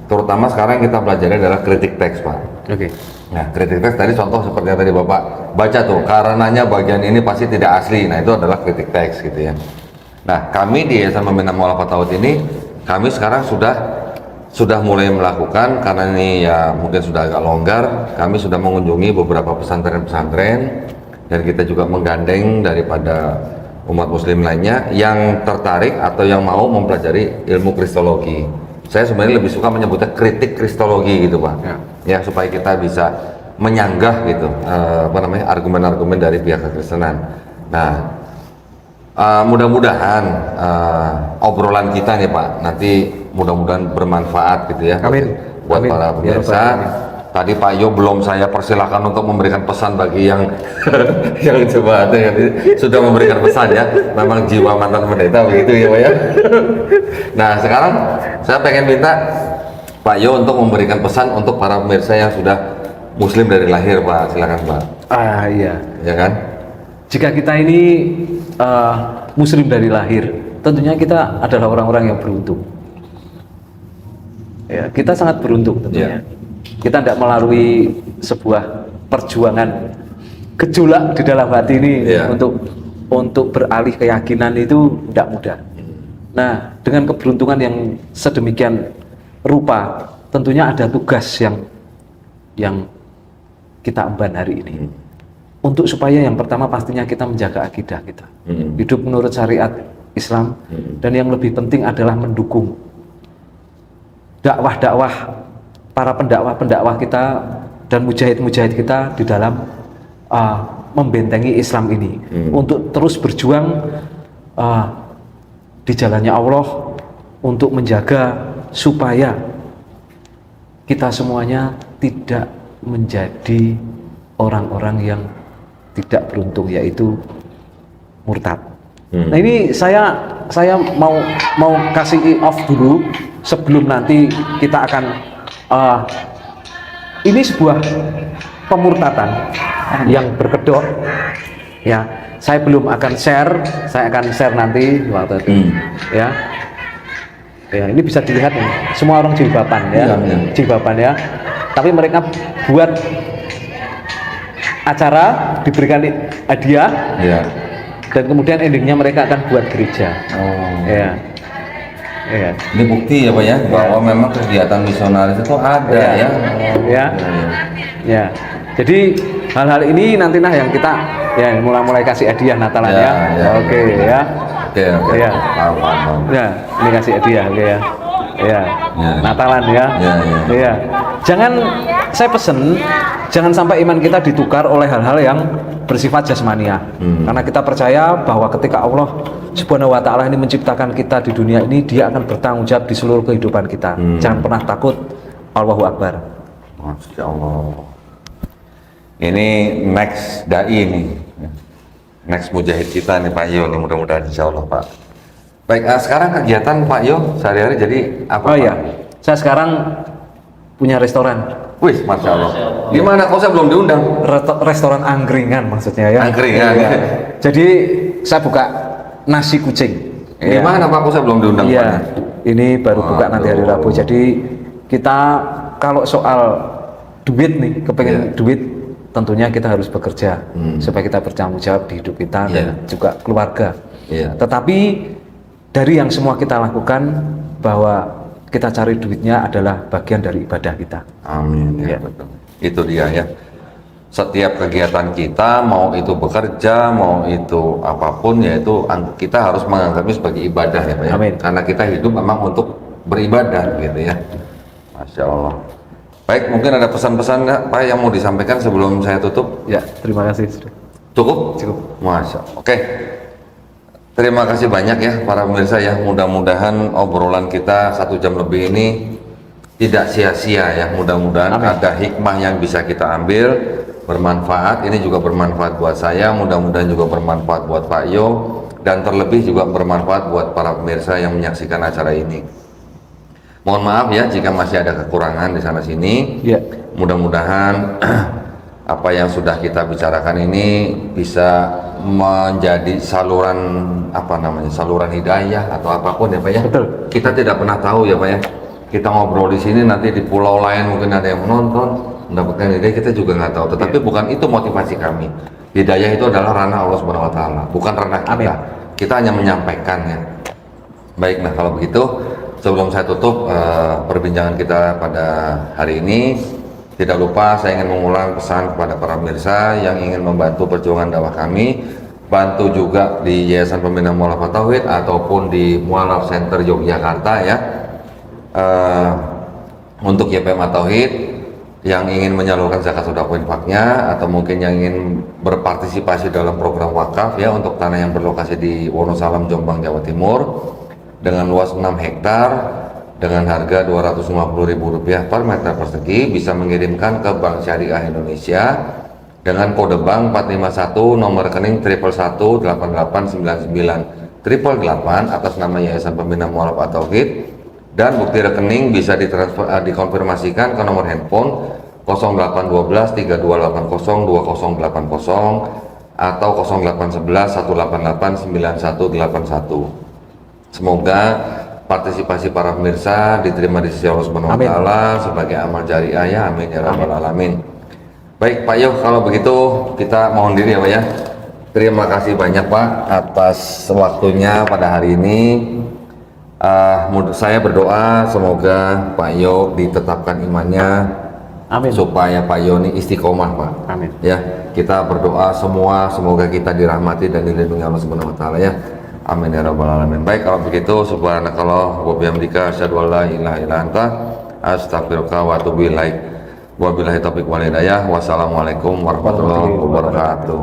Terutama sekarang yang kita pelajari adalah kritik teks Pak. Oke. Nah, kritik teks tadi contoh seperti yang tadi Bapak baca tuh, karenanya bagian ini pasti tidak asli. Nah, itu adalah kritik teks gitu ya. Nah, kami di Yayasan Membina Mu'alafah Tauhid ini, kami sekarang sudah mulai melakukan, karena ini ya mungkin sudah agak longgar, kami sudah mengunjungi beberapa pesantren-pesantren, dan kita juga menggandeng daripada umat muslim lainnya yang tertarik atau yang mau mempelajari ilmu kristologi. Saya sebenarnya lebih suka menyebutnya kritik kristologi gitu Pak, ya supaya kita bisa menyanggah gitu argumen-argumen dari pihak kekristenan. Nah, mudah-mudahan obrolan kita nih Pak nanti mudah-mudahan bermanfaat gitu ya. Amin. Buat Amin. para Ya pemirsa. Rabbal Alamin. Tadi Pak Yo belum saya persilahkan untuk memberikan pesan bagi yang yang coba sudah memberikan pesan ya. Memang jiwa mantan pendeta begitu ya Pak ya. Nah sekarang saya pengen minta Pak Yo untuk memberikan pesan untuk para pemirsa yang sudah muslim dari lahir Pak. Silakan Pak. Iya. Ya kan? Jika kita ini muslim dari lahir, tentunya kita adalah orang-orang yang beruntung. Ya, kita sangat beruntung tentunya. Kita tidak melalui sebuah perjuangan gejolak di dalam hati ini untuk beralih keyakinan itu tidak mudah. Nah, dengan keberuntungan yang sedemikian rupa, tentunya ada tugas yang kita emban hari ini. Untuk supaya yang pertama pastinya kita menjaga akidah kita, hidup menurut syariat Islam, dan yang lebih penting adalah mendukung dakwah-dakwah para pendakwah-pendakwah kita dan mujahid-mujahid kita di dalam membentengi Islam ini, untuk terus berjuang di jalannya Allah, untuk menjaga supaya kita semuanya tidak menjadi orang-orang yang tidak beruntung, yaitu murtad. Nah ini saya mau kasih off dulu sebelum nanti kita akan ini sebuah pemurtadan yang berkedok ya. Saya belum akan share, saya akan share nanti waktu itu ya. Ya ini bisa dilihat nih, semua orang jilbaban ya, jilbaban ya. Tapi mereka buat acara, diberikan hadiah, dan kemudian endingnya mereka akan buat gereja. Ya. Ini bukti ya Pak ya, bahwa memang kegiatan misionaris itu ada ya. Jadi hal-hal ini nantilah yang kita ya mulai kasih hadiah Natalan ya. Oke ya. Ya. Ya, ini kasih hadiah ya. Natalan ya. Ya. Jangan, saya pesen jangan sampai iman kita ditukar oleh hal-hal yang bersifat jasmania. Karena kita percaya bahwa ketika Allah Subhanahu wa Ta'ala ini menciptakan kita di dunia ini, Dia akan bertanggung jawab di seluruh kehidupan kita. Jangan pernah takut. Allahu Akbar. Masya Allah. Ini next dai nih, next mujahid kita nih Pak Yo nih, mudah-mudahan insya Allah Pak. Baik, sekarang kegiatan Pak Yo sehari-hari jadi apa? Oh iya, saya sekarang punya restoran. Wih, Masya Allah. Gimana? Kok saya belum diundang? Restoran angkringan maksudnya ya. Angkringan. Ya. Jadi saya buka nasi kucing. Gimana Pak? Kok saya belum diundang? Iya, ini baru buka nanti hari Rabu. Jadi kita kalau soal duit nih, kepengen duit, tentunya kita harus bekerja supaya kita bertanggung jawab di hidup kita dan juga keluarga. Tetapi dari yang semua kita lakukan, bahwa kita cari duitnya adalah bagian dari ibadah kita. Amin. Ya, betul. Itu dia ya. Setiap kegiatan kita, mau itu bekerja, mau itu apapun, yaitu kita harus menganggapnya sebagai ibadah ya Pak ya. Amin. Karena kita hidup memang untuk beribadah gitu ya. Masya Allah. Baik, mungkin ada pesan-pesan nggak Pak yang mau disampaikan sebelum saya tutup? Ya, terima kasih. Cukup? Cukup. Masya Allah. Oke. Terima kasih banyak ya para pemirsa ya. Mudah-mudahan obrolan kita 1 jam lebih ini tidak sia-sia ya. Mudah-mudahan ada hikmah yang bisa kita ambil, bermanfaat. Ini juga bermanfaat buat saya, mudah-mudahan juga bermanfaat buat Pak Yo, dan terlebih juga bermanfaat buat para pemirsa yang menyaksikan acara ini. Mohon maaf ya jika masih ada kekurangan di sana sini. Mudah-mudahan apa yang sudah kita bicarakan ini bisa menjadi saluran saluran hidayah atau apapun ya Pak ya. Betul. Kita tidak pernah tahu ya Pak ya. Kita ngobrol di sini, nanti di pulau lain mungkin ada yang menonton, mendapatkan ide, kita juga nggak tahu. Tetapi bukan itu motivasi kami. Hidayah itu adalah ranah Allah Subhanahu Wa Taala, bukan ranah kita. kita hanya menyampaikan ya. Baik, nah kalau begitu sebelum saya tutup perbincangan kita pada hari ini, tidak lupa saya ingin mengulang pesan kepada para pemirsa yang ingin membantu perjuangan dakwah kami, bantu juga di Yayasan Pembina Mu'alafah Tauhid ataupun di Mu'alaf Center Yogyakarta ya. Untuk YPM Tauhid yang ingin menyalurkan zakat sedekah infaknya atau mungkin yang ingin berpartisipasi dalam program wakaf ya untuk tanah yang berlokasi di Wonosalam, Jombang, Jawa Timur dengan luas 6 hektar dengan harga Rp250.000 per meter persegi, bisa mengirimkan ke Bank Syariah Indonesia dengan kode bank 451 nomor rekening 1118899 888 atas nama Yayasan Pembina Mu'alafah Tauhid, dan bukti rekening bisa ditransfer dikonfirmasikan ke nomor handphone 0812 3280 2080 atau 0811 188 9181. Semoga partisipasi para pemirsa diterima di sisi Allah Subhanahu wa taala sebagai amal jariah ya, amin ya rabbal alamin. Baik Pak Yoh, kalau begitu kita mohon diri ya Pak ya. Terima kasih banyak Pak atas waktunya pada hari ini. Saya berdoa semoga Pak Yoh ditetapkan imannya, Amin. supaya Pak Yoh ini istiqomah Pak. Amin. Ya, kita berdoa semua semoga kita dirahmati dan dilindungi Allah Subhanahu wa taala ya. Amin ya rabbal alamin. Baik, kalau begitu subhanakallah wa bihamdika asyhadu an la ilaha illa anta astaghfiruka wa atubu ilaik. Wabillahi taufiq wal hidayah. Wassalamualaikum warahmatullahi wabarakatuh.